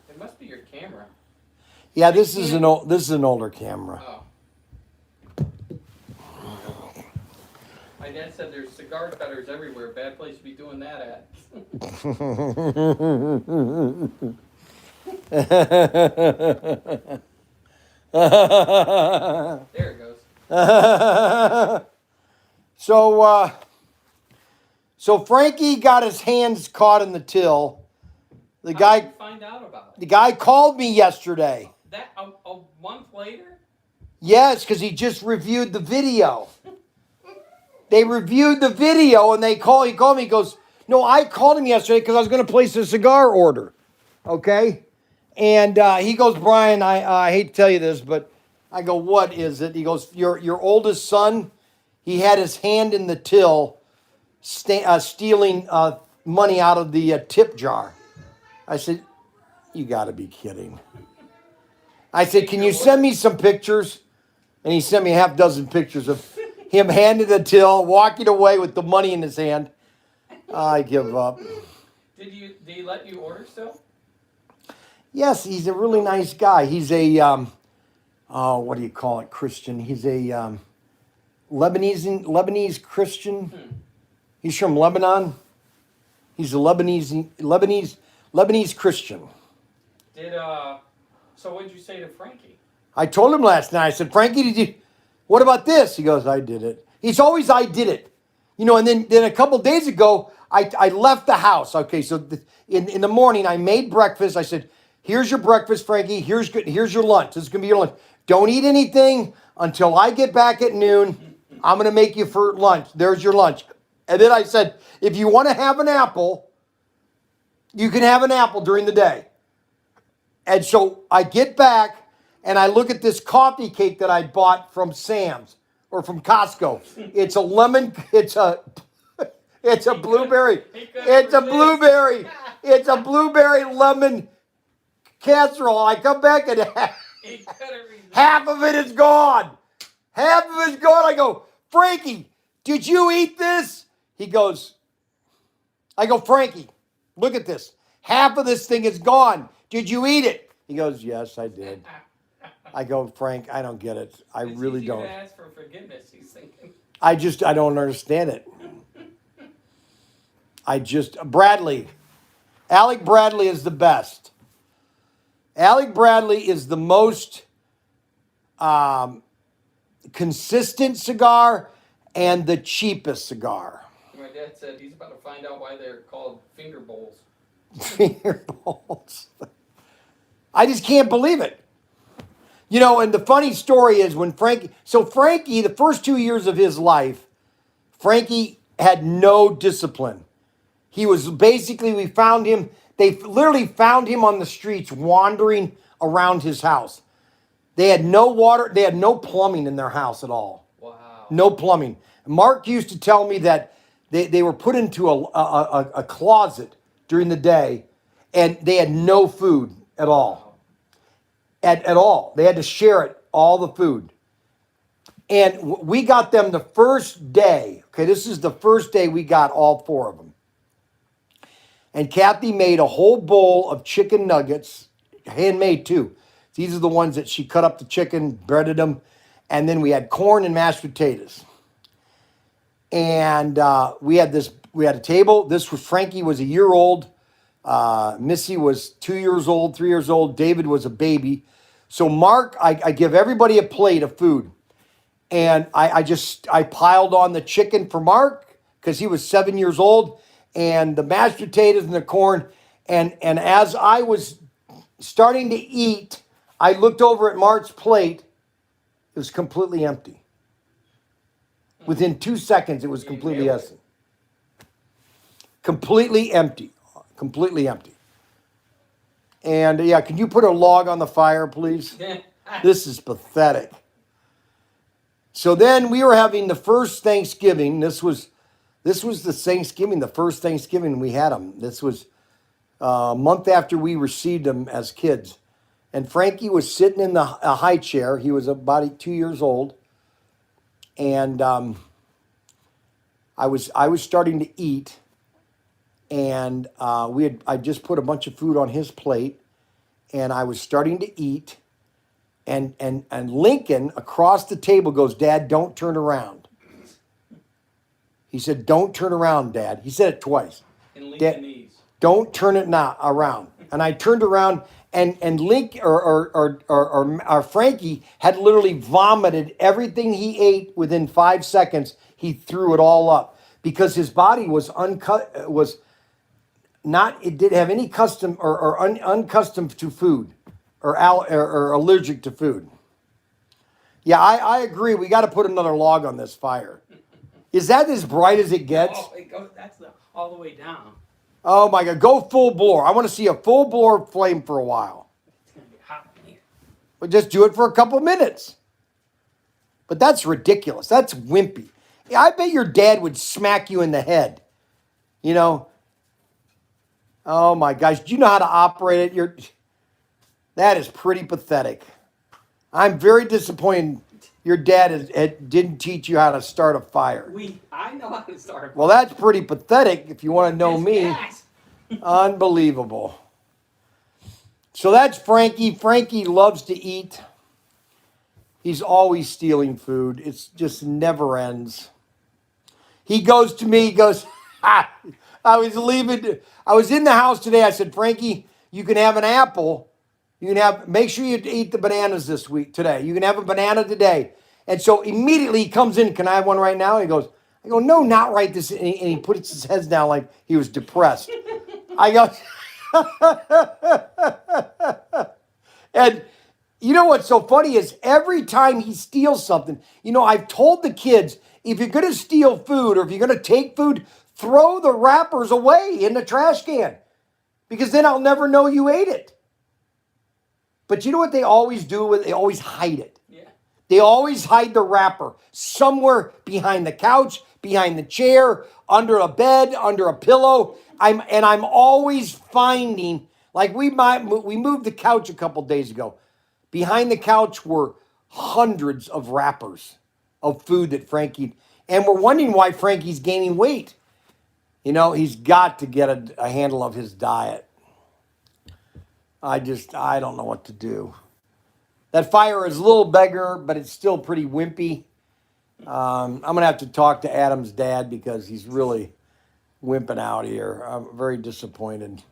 S3: It must be your camera.
S1: Yeah, this is an older camera.
S3: Oh. My dad said there's cigar cutters everywhere. Bad place to be doing that at. There it goes.
S1: So Frankie got his hands caught in the till.
S3: How did you find out about it?
S1: The guy called me yesterday.
S3: That a month later?
S1: Yes, because he just reviewed the video. They reviewed the video and he called me. He goes, no, I called him yesterday because I was going to place a cigar order. Okay? And he goes, Bryan, I hate to tell you this, but I go, what is it? He goes, your oldest son, he had his hand in the till stealing money out of the tip jar. I said, you got to be kidding. I said, can you send me some pictures? And he sent me a half dozen pictures of him handing the till, walking away with the money in his hand. I give up.
S3: Did he let you order still?
S1: Yes, he's a really nice guy. He's a, what do you call it, Christian? He's a Lebanese Christian. He's from Lebanon. He's a Lebanese Christian.
S3: So what did you say to Frankie?
S1: I told him last night. I said, Frankie, what about this? He goes, I did it. He's always, I did it. You know, and then a couple days ago, I left the house. Okay, so in the morning, I made breakfast. I said, here's your breakfast, Frankie. Here's your lunch. This is going to be your lunch. Don't eat anything until I get back at noon. I'm going to make you for lunch. There's your lunch. And then I said, if you want to have an apple, you can have an apple during the day. And so I get back and I look at this coffee cake that I bought from Sam's or from Costco. It's a lemon, it's a blueberry. It's a blueberry lemon casserole. I come back and half of it is gone. Half of it is gone. I go, Frankie, did you eat this? He goes, I go, Frankie, look at this. Half of this thing is gone. Did you eat it? He goes, yes, I did. I go, Frank, I don't get it. I really don't.
S3: To ask for forgiveness, he's thinking.
S1: I don't understand it. Alec Bradley is the best. Alec Bradley is the most consistent cigar and the cheapest cigar.
S3: My dad said he's about to find out why they're called finger bowls.
S1: Finger bowls. I just can't believe it. You know, and the funny story is when Frankie, the first 2 years of his life, Frankie had no discipline. He was basically, they literally found him on the streets wandering around his house. They had no water, they had no plumbing in their house at all.
S3: Wow.
S1: No plumbing. Mark used to tell me that they were put into a closet during the day and they had no food at all. At all. They had to share it, all the food. And we got them the first day. Okay, this is the first day we got all four of them. And Kathy made a whole bowl of chicken nuggets, handmade too. These are the ones that she cut up the chicken, breaded them, and then we had corn and mashed potatoes. And we had a table. Frankie was a year old. Missy was 2 years old, 3 years old. David was a baby. So Mark, I give everybody a plate of food. And I piled on the chicken for Mark because he was 7 years old. and the mashed potatoes and the corn. And as I was starting to eat, I looked over at Mark's plate. It was completely empty. Within 2 seconds, it was completely empty. Completely empty. Completely empty. And yeah, can you put a log on the fire, please? This is pathetic. So then we were having the first Thanksgiving. This was the Thanksgiving, the first Thanksgiving we had them. This was a month after we received them as kids. And Frankie was sitting in a high chair. He was about 2 years old. And I was starting to eat. And I just put a bunch of food on his plate. And I was starting to eat. And Lincoln across the table goes, "Dad, don't turn around." He said, "Don't turn around, Dad." He said it twice.
S3: In Lincolnese.
S1: Don't turn it around. And I turned around, and Link or Frankie had literally vomited everything he ate within 5 seconds. He threw it all up because his body was it didn't have any custom or unaccustomed to food. Or allergic to food. Yeah, I agree. We got to put another log on this fire. Is that as bright as it gets?
S3: Oh, that's all the way down.
S1: Oh my God, go full bore. I want to see a full bore flame for a while.
S3: It's going to be hot in here.
S1: But just do it for a couple minutes. But that's ridiculous. That's wimpy. Yeah, I bet your dad would smack you in the head. You know? Oh my gosh, do you know how to operate it? That is pretty pathetic. I'm very disappointed your dad didn't teach you how to start a fire.
S3: I know how to start a fire.
S1: Well, that's pretty pathetic if you want to know me.
S3: Gas.
S1: Unbelievable. So that's Frankie. Frankie loves to eat. He's always stealing food. It just never ends. He goes to me, he goes, I was in the house today. I said, "Frankie, you can have an apple. Make sure you eat the bananas today. You can have a banana today." And so immediately he comes in, "Can I have one right now?" And he goes, I go, "No, not right this." And he puts his head down like he was depressed. I go, and you know what's so funny is every time he steals something, I've told the kids, if you're going to steal food or if you're going to take food, throw the wrappers away in the trash can because then I'll never know you ate it. But you know what they always do? They always hide it.
S3: Yeah.
S1: They always hide the wrapper somewhere behind the couch, behind the chair, under a bed, under a pillow. I'm always finding, like we moved the couch a couple days ago. Behind the couch were hundreds of wrappers of food that Frankie, and we're wondering why Frankie's gaining weight. He's got to get a handle of his diet. I don't know what to do. That fire is a little bigger, but it's still pretty wimpy. I'm going to have to talk to Adam's dad because he's really wimping out here. I'm very disappointed.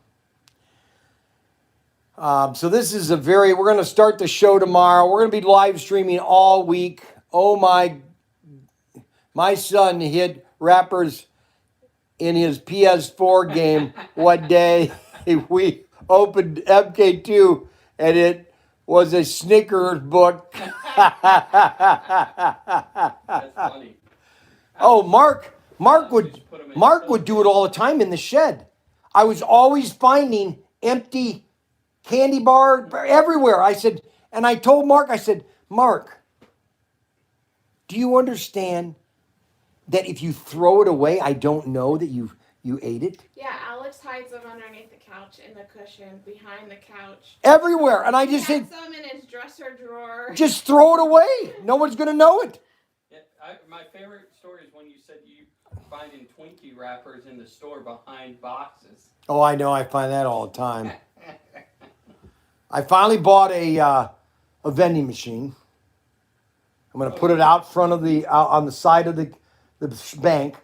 S1: So this is we're going to start the show tomorrow. We're going to be live streaming all week. Oh my son hit wrappers in his PS4 game one day. We opened MK2 and it was a Snickers book.
S3: That's funny.
S1: Oh, Mark would do it all the time in the shed. I was always finding empty candy bar everywhere. I told Mark, "Mark, do you understand that if you throw it away, I don't know that you ate it?"
S2: Yeah, Alex hides them underneath the couch, in the cushion, behind the couch.
S1: Everywhere. And I just said,
S2: some in his dresser drawer.
S1: "Just throw it away. No one's going to know it."
S3: Yeah, my favorite story is when you said you finding Twinkie wrappers in the store behind boxes.
S1: Oh, I know. I find that all the time. I finally bought a vending machine. I'm going to put it out front of on the side of the bank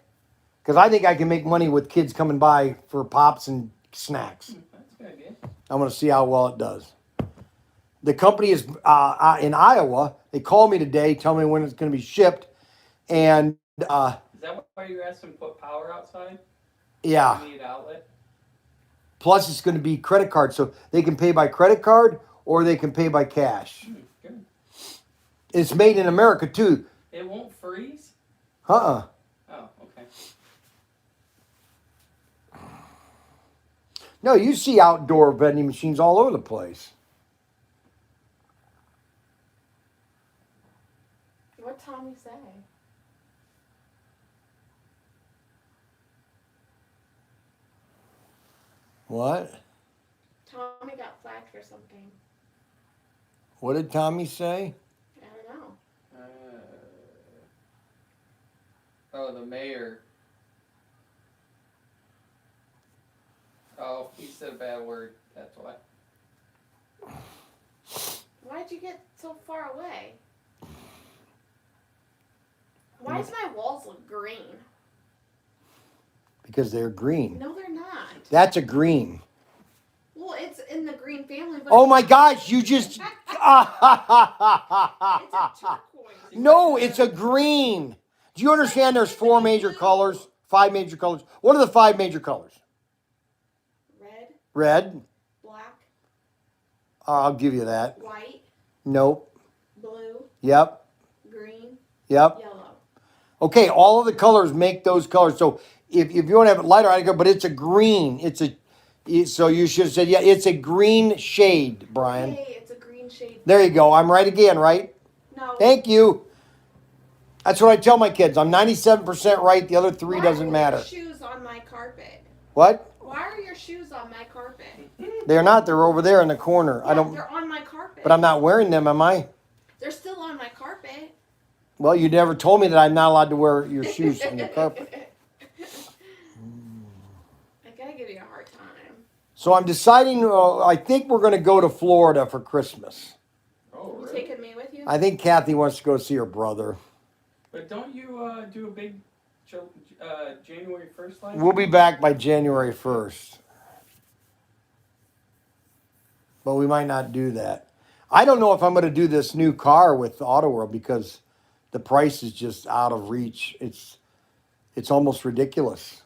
S1: because I think I can make money with kids coming by for pops and snacks.
S3: That's a good idea.
S1: I'm going to see how well it does. The company is in Iowa. They called me today, tell me when it's going to be shipped. And
S3: is that why you asked them to put power outside?
S1: Yeah.
S3: immediate outlet.
S1: Plus, it's going to be credit card, so they can pay by credit card or they can pay by cash.
S3: Good.
S1: It's made in America too.
S3: It won't freeze?
S1: Oh,
S3: okay.
S1: No, you see outdoor vending machines all over the place.
S2: What Tommy say?
S1: What?
S2: Tommy got flagged for something.
S1: What did Tommy say?
S2: I don't know.
S3: Oh, the mayor. Oh, he said a bad word. That's why.
S2: Why'd you get so far away? Why does my walls look green?
S1: Because they're green.
S2: No, they're not.
S1: That's a green.
S2: Well, it's in the green family, but
S1: Oh my gosh, you just.
S2: it's a turquoise.
S1: No, it's a green. Do you understand there's 4 major colors? 5 major colors. What are the 5 major colors?
S2: Red,
S1: Red.
S2: black,
S1: I'll give you that.
S2: white,
S1: Nope.
S2: blue,
S1: Yep.
S2: green,
S1: Yep.
S2: yellow.
S1: Okay, all of the colors make those colors. So if you want to have it lighter, I go, but it's a green. So you should have said, yeah, it's a green shade, Brian.
S2: Hey, it's a green shade.
S1: There you go. I'm right again, right?
S2: No.
S1: Thank you. That's what I tell my kids. I'm 97% right. The other 3 doesn't matter.
S2: Why are your shoes on my carpet?
S1: What?
S2: Why are your shoes on my carpet?
S1: They're not. They're over there in the corner.
S2: Yeah,
S1: I don't.
S2: They're on my carpet.
S1: But I'm not wearing them, am I?
S2: They're still on my carpet.
S1: Well, you never told me that I'm not allowed to wear your shoes on your carpet.
S2: I gotta give you a hard time.
S1: So I'm deciding. I think we're going to go to Florida for Christmas.
S3: Oh,
S2: You
S3: really?
S2: taking me with you?
S1: I think Kathy wants to go see her brother.
S3: But don't you do a big January 1st line?
S1: We'll be back by January 1st. But we might not do that. I don't know if I'm going to do this new car with Auto World because the price is just out of reach. It's almost ridiculous.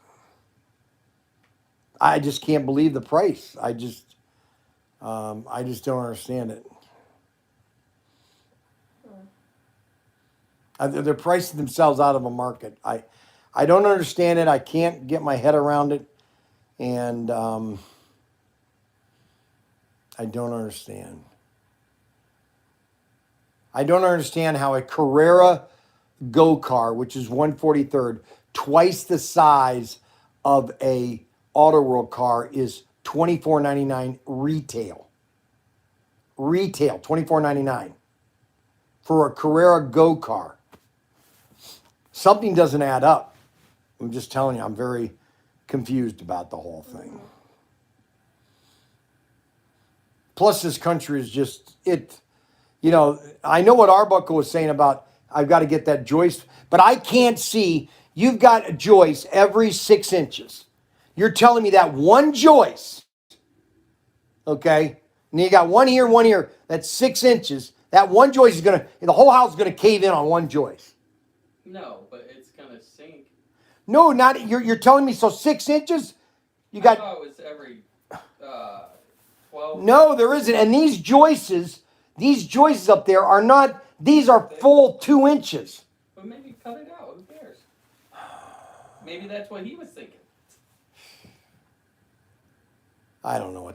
S1: I just can't believe the price. I just don't understand it. They're pricing themselves out of a market. I don't understand it. I can't get my head around it. And I don't understand. I don't understand how a Carrera Go car, which is 143rd, twice the size of a Auto World car, is $24.99 retail. Retail, $24.99 for a Carrera Go car. Something doesn't add up. I'm just telling you, I'm very confused about the whole thing. Plus, this country is just, I know what Arbuckle was saying about, I've got to get that joist, but I can't see, you've got a joist every 6 inches. You're telling me that one joist, okay, and you got one here, that's 6 inches. That one joist is the whole house is going to cave in on one joist.
S3: No, but it's gonna sink.
S1: No, not, you're telling me, so 6 inches?
S3: I thought it was every 12.
S1: No, there isn't. And these joists up there are not, these are full 2 inches.
S3: But maybe cut it out. Who cares? Maybe that's what he was thinking.
S1: I don't know
S3: When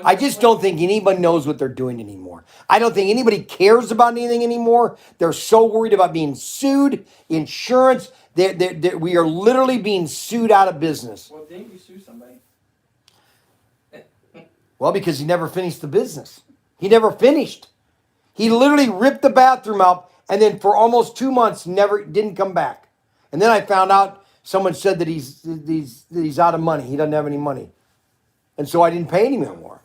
S1: I just don't think anybody knows what they're doing anymore. I don't think anybody cares about anything anymore. They're so worried about being sued, insurance. We are literally being sued out of business.
S3: Well, didn't you sue somebody?
S1: Well, because he never finished the business. He never finished. He literally ripped the bathroom up and then for almost 2 months didn't come back. And then I found out someone said that he's out of money. He doesn't have any money. And so I didn't pay him anymore.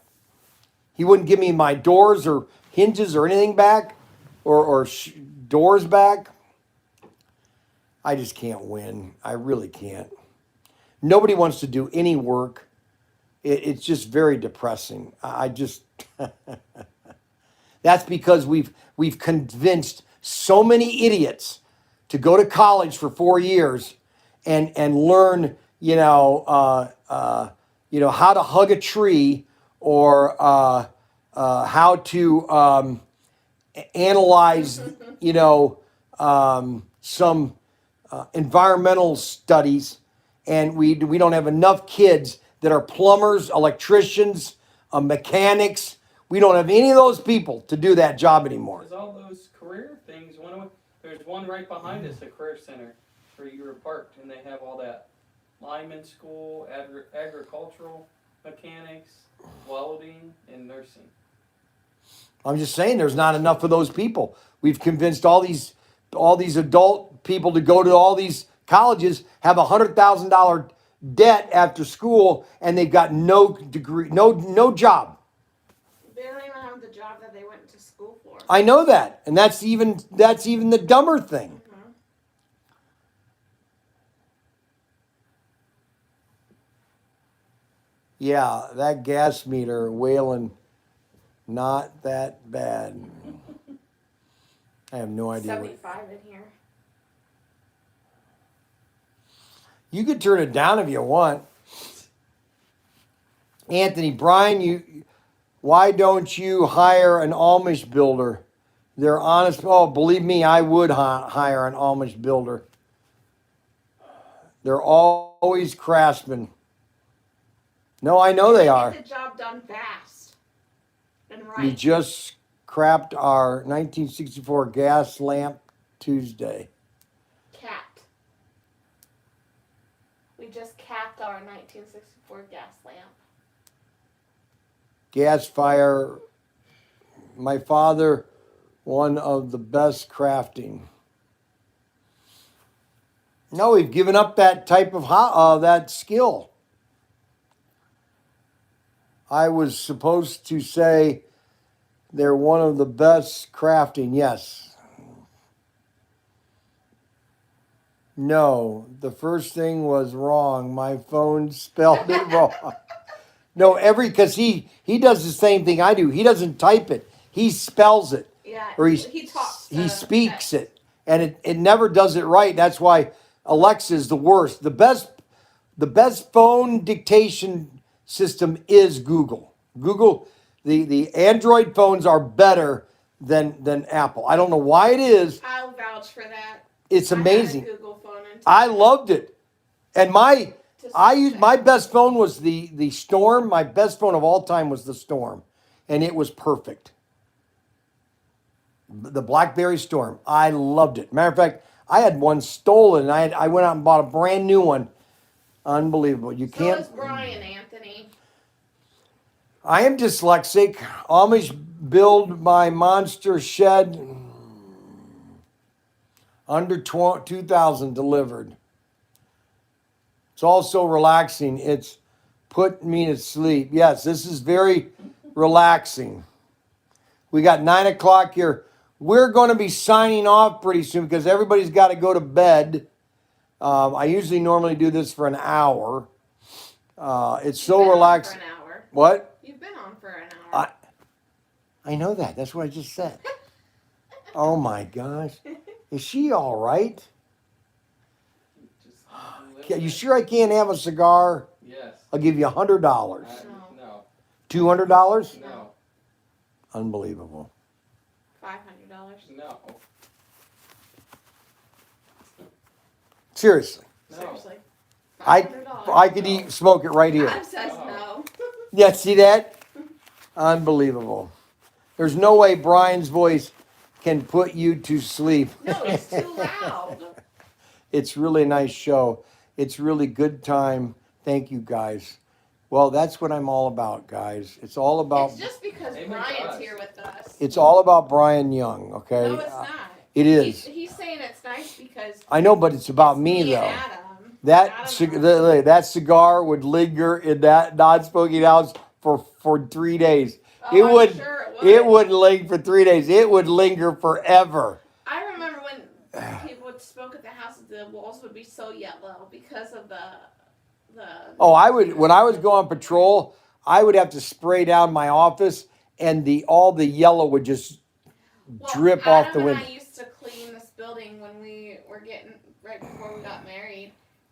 S1: He wouldn't give me my doors or hinges or anything back or doors back. I just can't win. I really can't. Nobody wants to do any work. It's just very depressing. That's because we've convinced so many idiots to go to college for 4 years and learn how to hug a tree, or how to analyze, some environmental studies, and we don't have enough kids that are plumbers, electricians, mechanics. We don't have any of those people to do that job anymore.
S3: Because all those career things went away. There's one right behind us, a career center, where you were parked, and they have all that lineman school, agricultural mechanics, welding, and nursing.
S1: I'm just saying there's not enough of those people. We've convinced all these adult people to go to all these colleges, have $100,000 debt after school, and they've got no degree, no job.
S2: They don't even have the job that they went to school for.
S1: I know that, and that's even the dumber thing.
S2: Mm-hmm.
S1: Yeah, that gas meter, Whalen, not that bad. I have no idea.
S2: 75 in here.
S1: You could turn it down if you want. Anthony, Brian, why don't you hire an Amish builder? They're honest. Oh, believe me, I would hire an Amish builder. They're always craftsmen. No, I know they are.
S2: Get the job done fast and right.
S1: We just crapped our 1964 gas lamp Tuesday.
S2: Capped. We just capped our 1964 gas lamp.
S1: Gas fire. My father, one of the best crafting. No, we've given up that type of that skill. I was supposed to say they're one of the best crafting. Yes. No, the first thing was wrong. My phone spelled it wrong. No, because he does the same thing I do. He doesn't type it. He spells it.
S2: Yeah,
S1: or
S2: he talks.
S1: He speaks it. And it never does it right. That's why Alexa's the worst. The best phone dictation system is Google. Google, the Android phones are better than Apple. I don't know why it is.
S2: I'll vouch for that.
S1: It's amazing.
S2: I had a Google phone
S1: I loved it. And my best phone was the Storm. My best phone of all time was the Storm. And it was perfect. The BlackBerry Storm. I loved it. Matter of fact, I had one stolen. I went out and bought a brand new one. Unbelievable. You can't.
S2: So is Bryan, Anthony.
S1: I am dyslexic. Amish build my monster shed. Under 2,000 delivered. It's also relaxing. It's put me to sleep. Yes, this is very relaxing. We got 9 o'clock here. We're going to be signing off pretty soon because everybody's got to go to bed. I usually normally do this for an hour. It's so relaxing.
S2: For an hour.
S1: What?
S2: You've been on for an hour.
S1: I know that. That's what I just said. Oh my gosh. Is she all right? Yeah, you sure I can't have a cigar?
S3: Yes.
S1: I'll give you $100.
S3: No.
S1: $200?
S3: No.
S1: Unbelievable.
S2: $500.
S3: No.
S1: Seriously.
S3: No.
S2: Seriously.
S1: I could smoke it right here.
S2: God says no.
S1: Yeah, see that? Unbelievable. There's no way Brian's voice can put you to sleep.
S2: No, it's too loud.
S1: It's really a nice show. It's really good time. Thank you, guys. Well, that's what I'm all about, guys. It's all about.
S2: It's just because Brian's here with us.
S1: It's all about Brian Young, okay?
S2: No, it's not.
S1: It is.
S2: He's saying it's nice because.
S1: I know, but it's about me though.
S2: Adam.
S1: That cigar would linger in that non-smoking house for 3 days.
S2: Oh,
S1: It wouldn't linger for 3 days. It would linger forever.
S2: I remember when people would smoke at the house, the walls would be so yellow because of the.
S1: Oh, I would when I was going on patrol, I would have to spray down my office, and all the yellow would just drip off the window.
S2: I used to clean this building when we were getting right before we got married,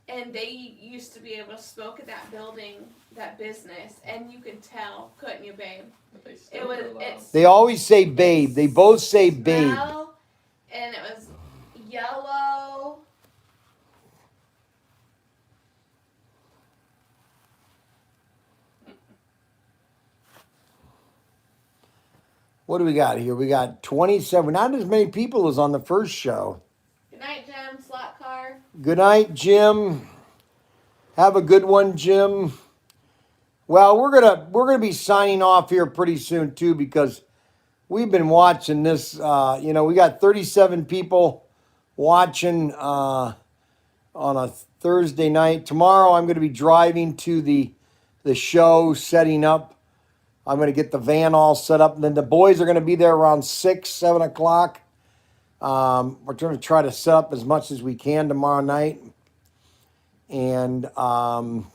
S2: And they used to be able to smoke at that building, that business, and you could tell, couldn't you, babe?
S3: But they still were allowed.
S1: They always say babe. They both say babe.
S2: Smell, and it was yellow.
S1: What do we got here? We got 27. Not as many people as on the first show.
S2: Good night, Jim. Slot car.
S1: Good night, Jim. Have a good one, Jim. Well, we're gonna be signing off here pretty soon too, because we've been watching this. We got 37 people watching on a Thursday night. Tomorrow, I'm going to be driving to the show, setting up. I'm going to get the van all set up. And then the boys are going to be there around 6, 7 o'clock. We're going to try to set up as much as we can tomorrow night. And
S2: Adam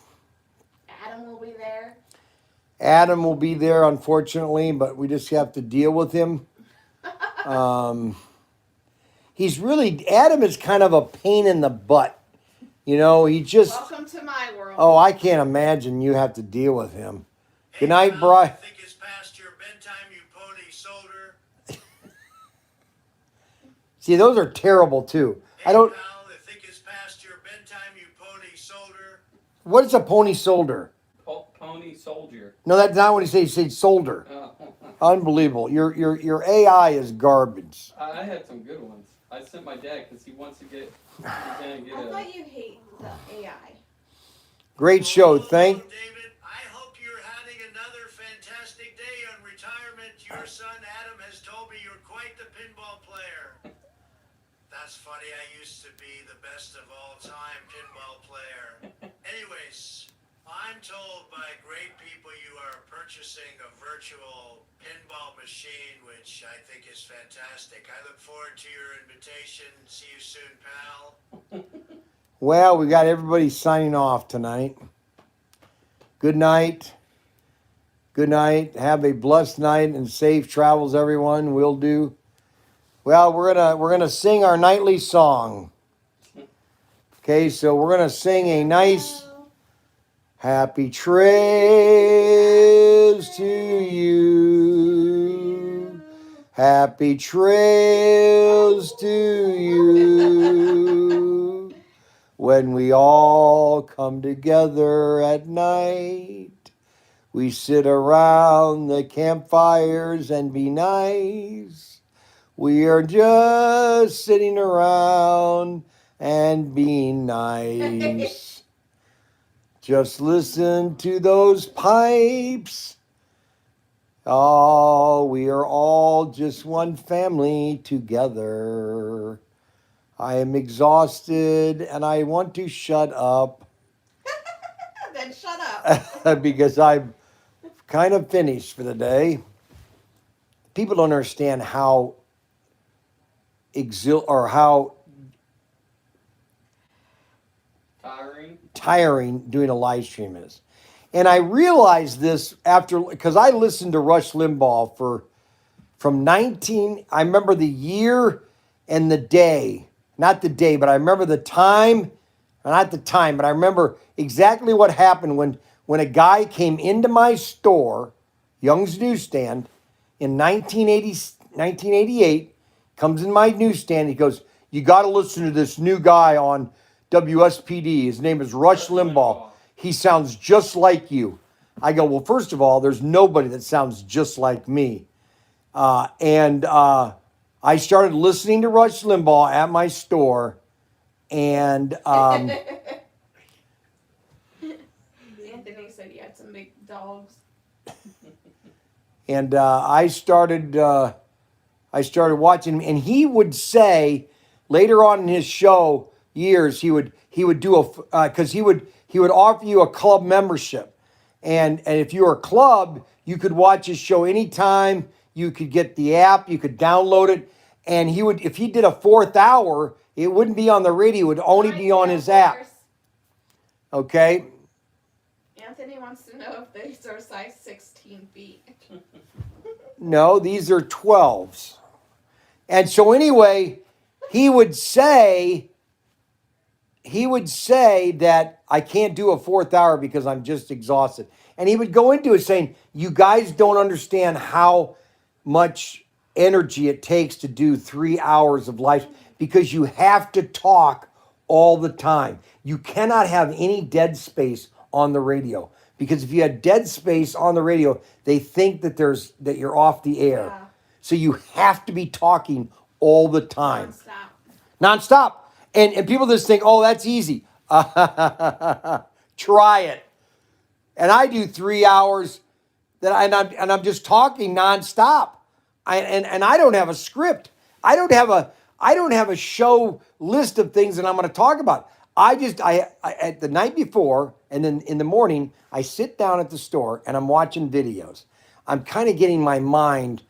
S2: will be there.
S1: Adam will be there, unfortunately, but we just have to deal with him. Adam is kind of a pain in the butt. He just...
S2: Welcome to my world.
S1: Oh, I can't imagine you have to deal with him. Good night, Brian.
S4: I think it's past your bedtime, you pony soldier.
S1: See, those are terrible, too.
S4: Hey,
S1: I don't...
S4: pal, I think it's past your bedtime, you pony soldier.
S1: What is a pony soldier?
S3: Pony soldier.
S1: No, that's not what he said. He said soldier.
S3: Oh.
S1: Unbelievable. Your AI is garbage.
S3: I had some good ones. I sent my dad because he wants to get.
S2: I thought you hate the AI.
S1: Great show.
S4: Hello,
S1: Thank...
S4: David. I hope you're having another fantastic day on retirement. Your son Adam has told me you're quite the pinball player. That's funny. I used to be the best of all time pinball player. Anyways, I'm told by great people you are purchasing a virtual pinball machine, which I think is fantastic. I look forward to your invitation. See you soon, pal.
S1: Well, we got everybody signing off tonight. Good night. Good night. Have a blessed night and safe travels, everyone. We'll do. Well, we're gonna sing our nightly song. Okay, so we're gonna sing a nice happy trails to you. Happy trails to you. When we all come together at night, we sit around the campfires and be nice. We are just sitting around and being nice. Just listen to those pipes. Oh, we are all just one family together. I am exhausted and I want to shut up.
S2: Then shut up.
S1: Because I'm kind of finished for the day. People don't understand how how tiring doing a live stream is. And I realized this because I listened to Rush Limbaugh I remember the year and the day. Not the day, but I remember the time. Not the time, but I remember exactly what happened when a guy came into my store, Young's Newsstand, in 1988, comes in my newsstand. He goes, "You got to listen to this new guy on WSPD. His name is Rush Limbaugh. He sounds just like you." I go, "Well, first of all, there's nobody that sounds just like me." And I started listening to Rush Limbaugh at my store, and
S2: Anthony said he had some big dogs.
S1: And I started watching him, and he would say later on in his show years he would do because he would offer you a club membership, and if you were a club, you could watch his show anytime. You could get the app, you could download it, and if he did a 4th hour, it wouldn't be on the radio; it would only be on his app. Okay.
S2: Anthony wants to know if these are size 16 feet.
S1: No, these are 12s. And so anyway, he would say he would say that I can't do a fourth hour because I'm just exhausted. And he would go into it saying, you guys don't understand how much energy it takes to do 3 hours of life because you have to talk all the time. You cannot have any dead space on the radio because if you had dead space on the radio, they think that you're off the air.
S2: Yeah.
S1: So you have to be talking all the time.
S2: Nonstop.
S1: Nonstop. And people just think, oh, that's easy. Try it. And I do 3 hours and I'm just talking nonstop. And I don't have a script. I don't have a show list of things that I'm going to talk about. I at the night before and then in the morning, I sit down at the store and I'm watching videos. I'm kind of getting my mind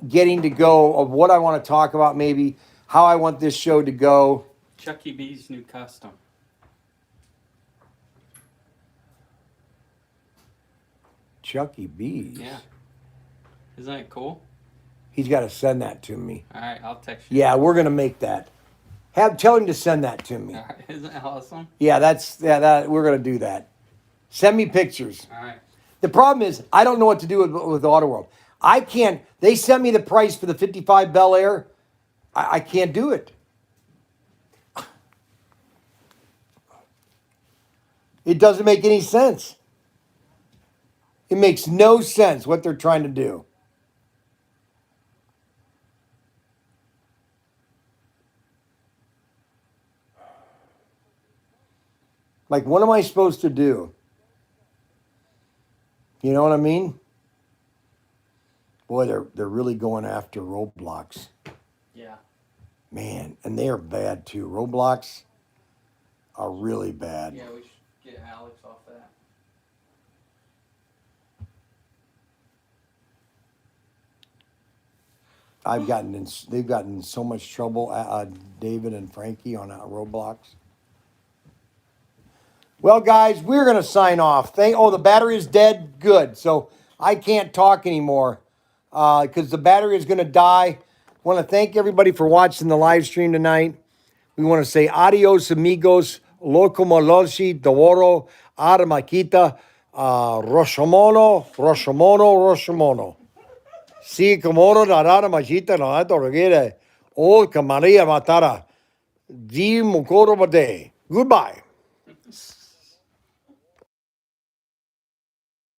S1: getting to go of what I want to talk about, maybe how I want this show to go.
S3: Chucky B's new custom.
S1: Chucky B's.
S3: Yeah. Isn't that cool?
S1: He's got to send that to me.
S3: All right, I'll text you.
S1: Yeah, we're gonna make that. Tell him to send that to me.
S3: All right, isn't that awesome?
S1: Yeah, we're gonna do that. Send me pictures.
S3: All right.
S1: The problem is I don't know what to do with Auto World. I can't. They sent me the price for the 55 Bel Air. I can't do it. It doesn't make any sense. It makes no sense what they're trying to do. Like, what am I supposed to do? You know what I mean? Boy, they're really going after Roblox.
S3: Yeah.
S1: Man, and they are bad too. Roblox are really bad.
S3: Yeah, we should get Alex off that.
S1: They've gotten in so much trouble, David and Frankie on Roblox. Well, guys, we're going to sign off. The battery is dead. Good. So I can't talk anymore because the battery is going to die. I want to thank everybody for watching the live stream tonight. We want to say adios, amigos, locomoloshi, daworo, aramakita, roshomono. Si, komoro, darara, majita, no, atorogere, o kamaria matara, di mukoro bade. Goodbye.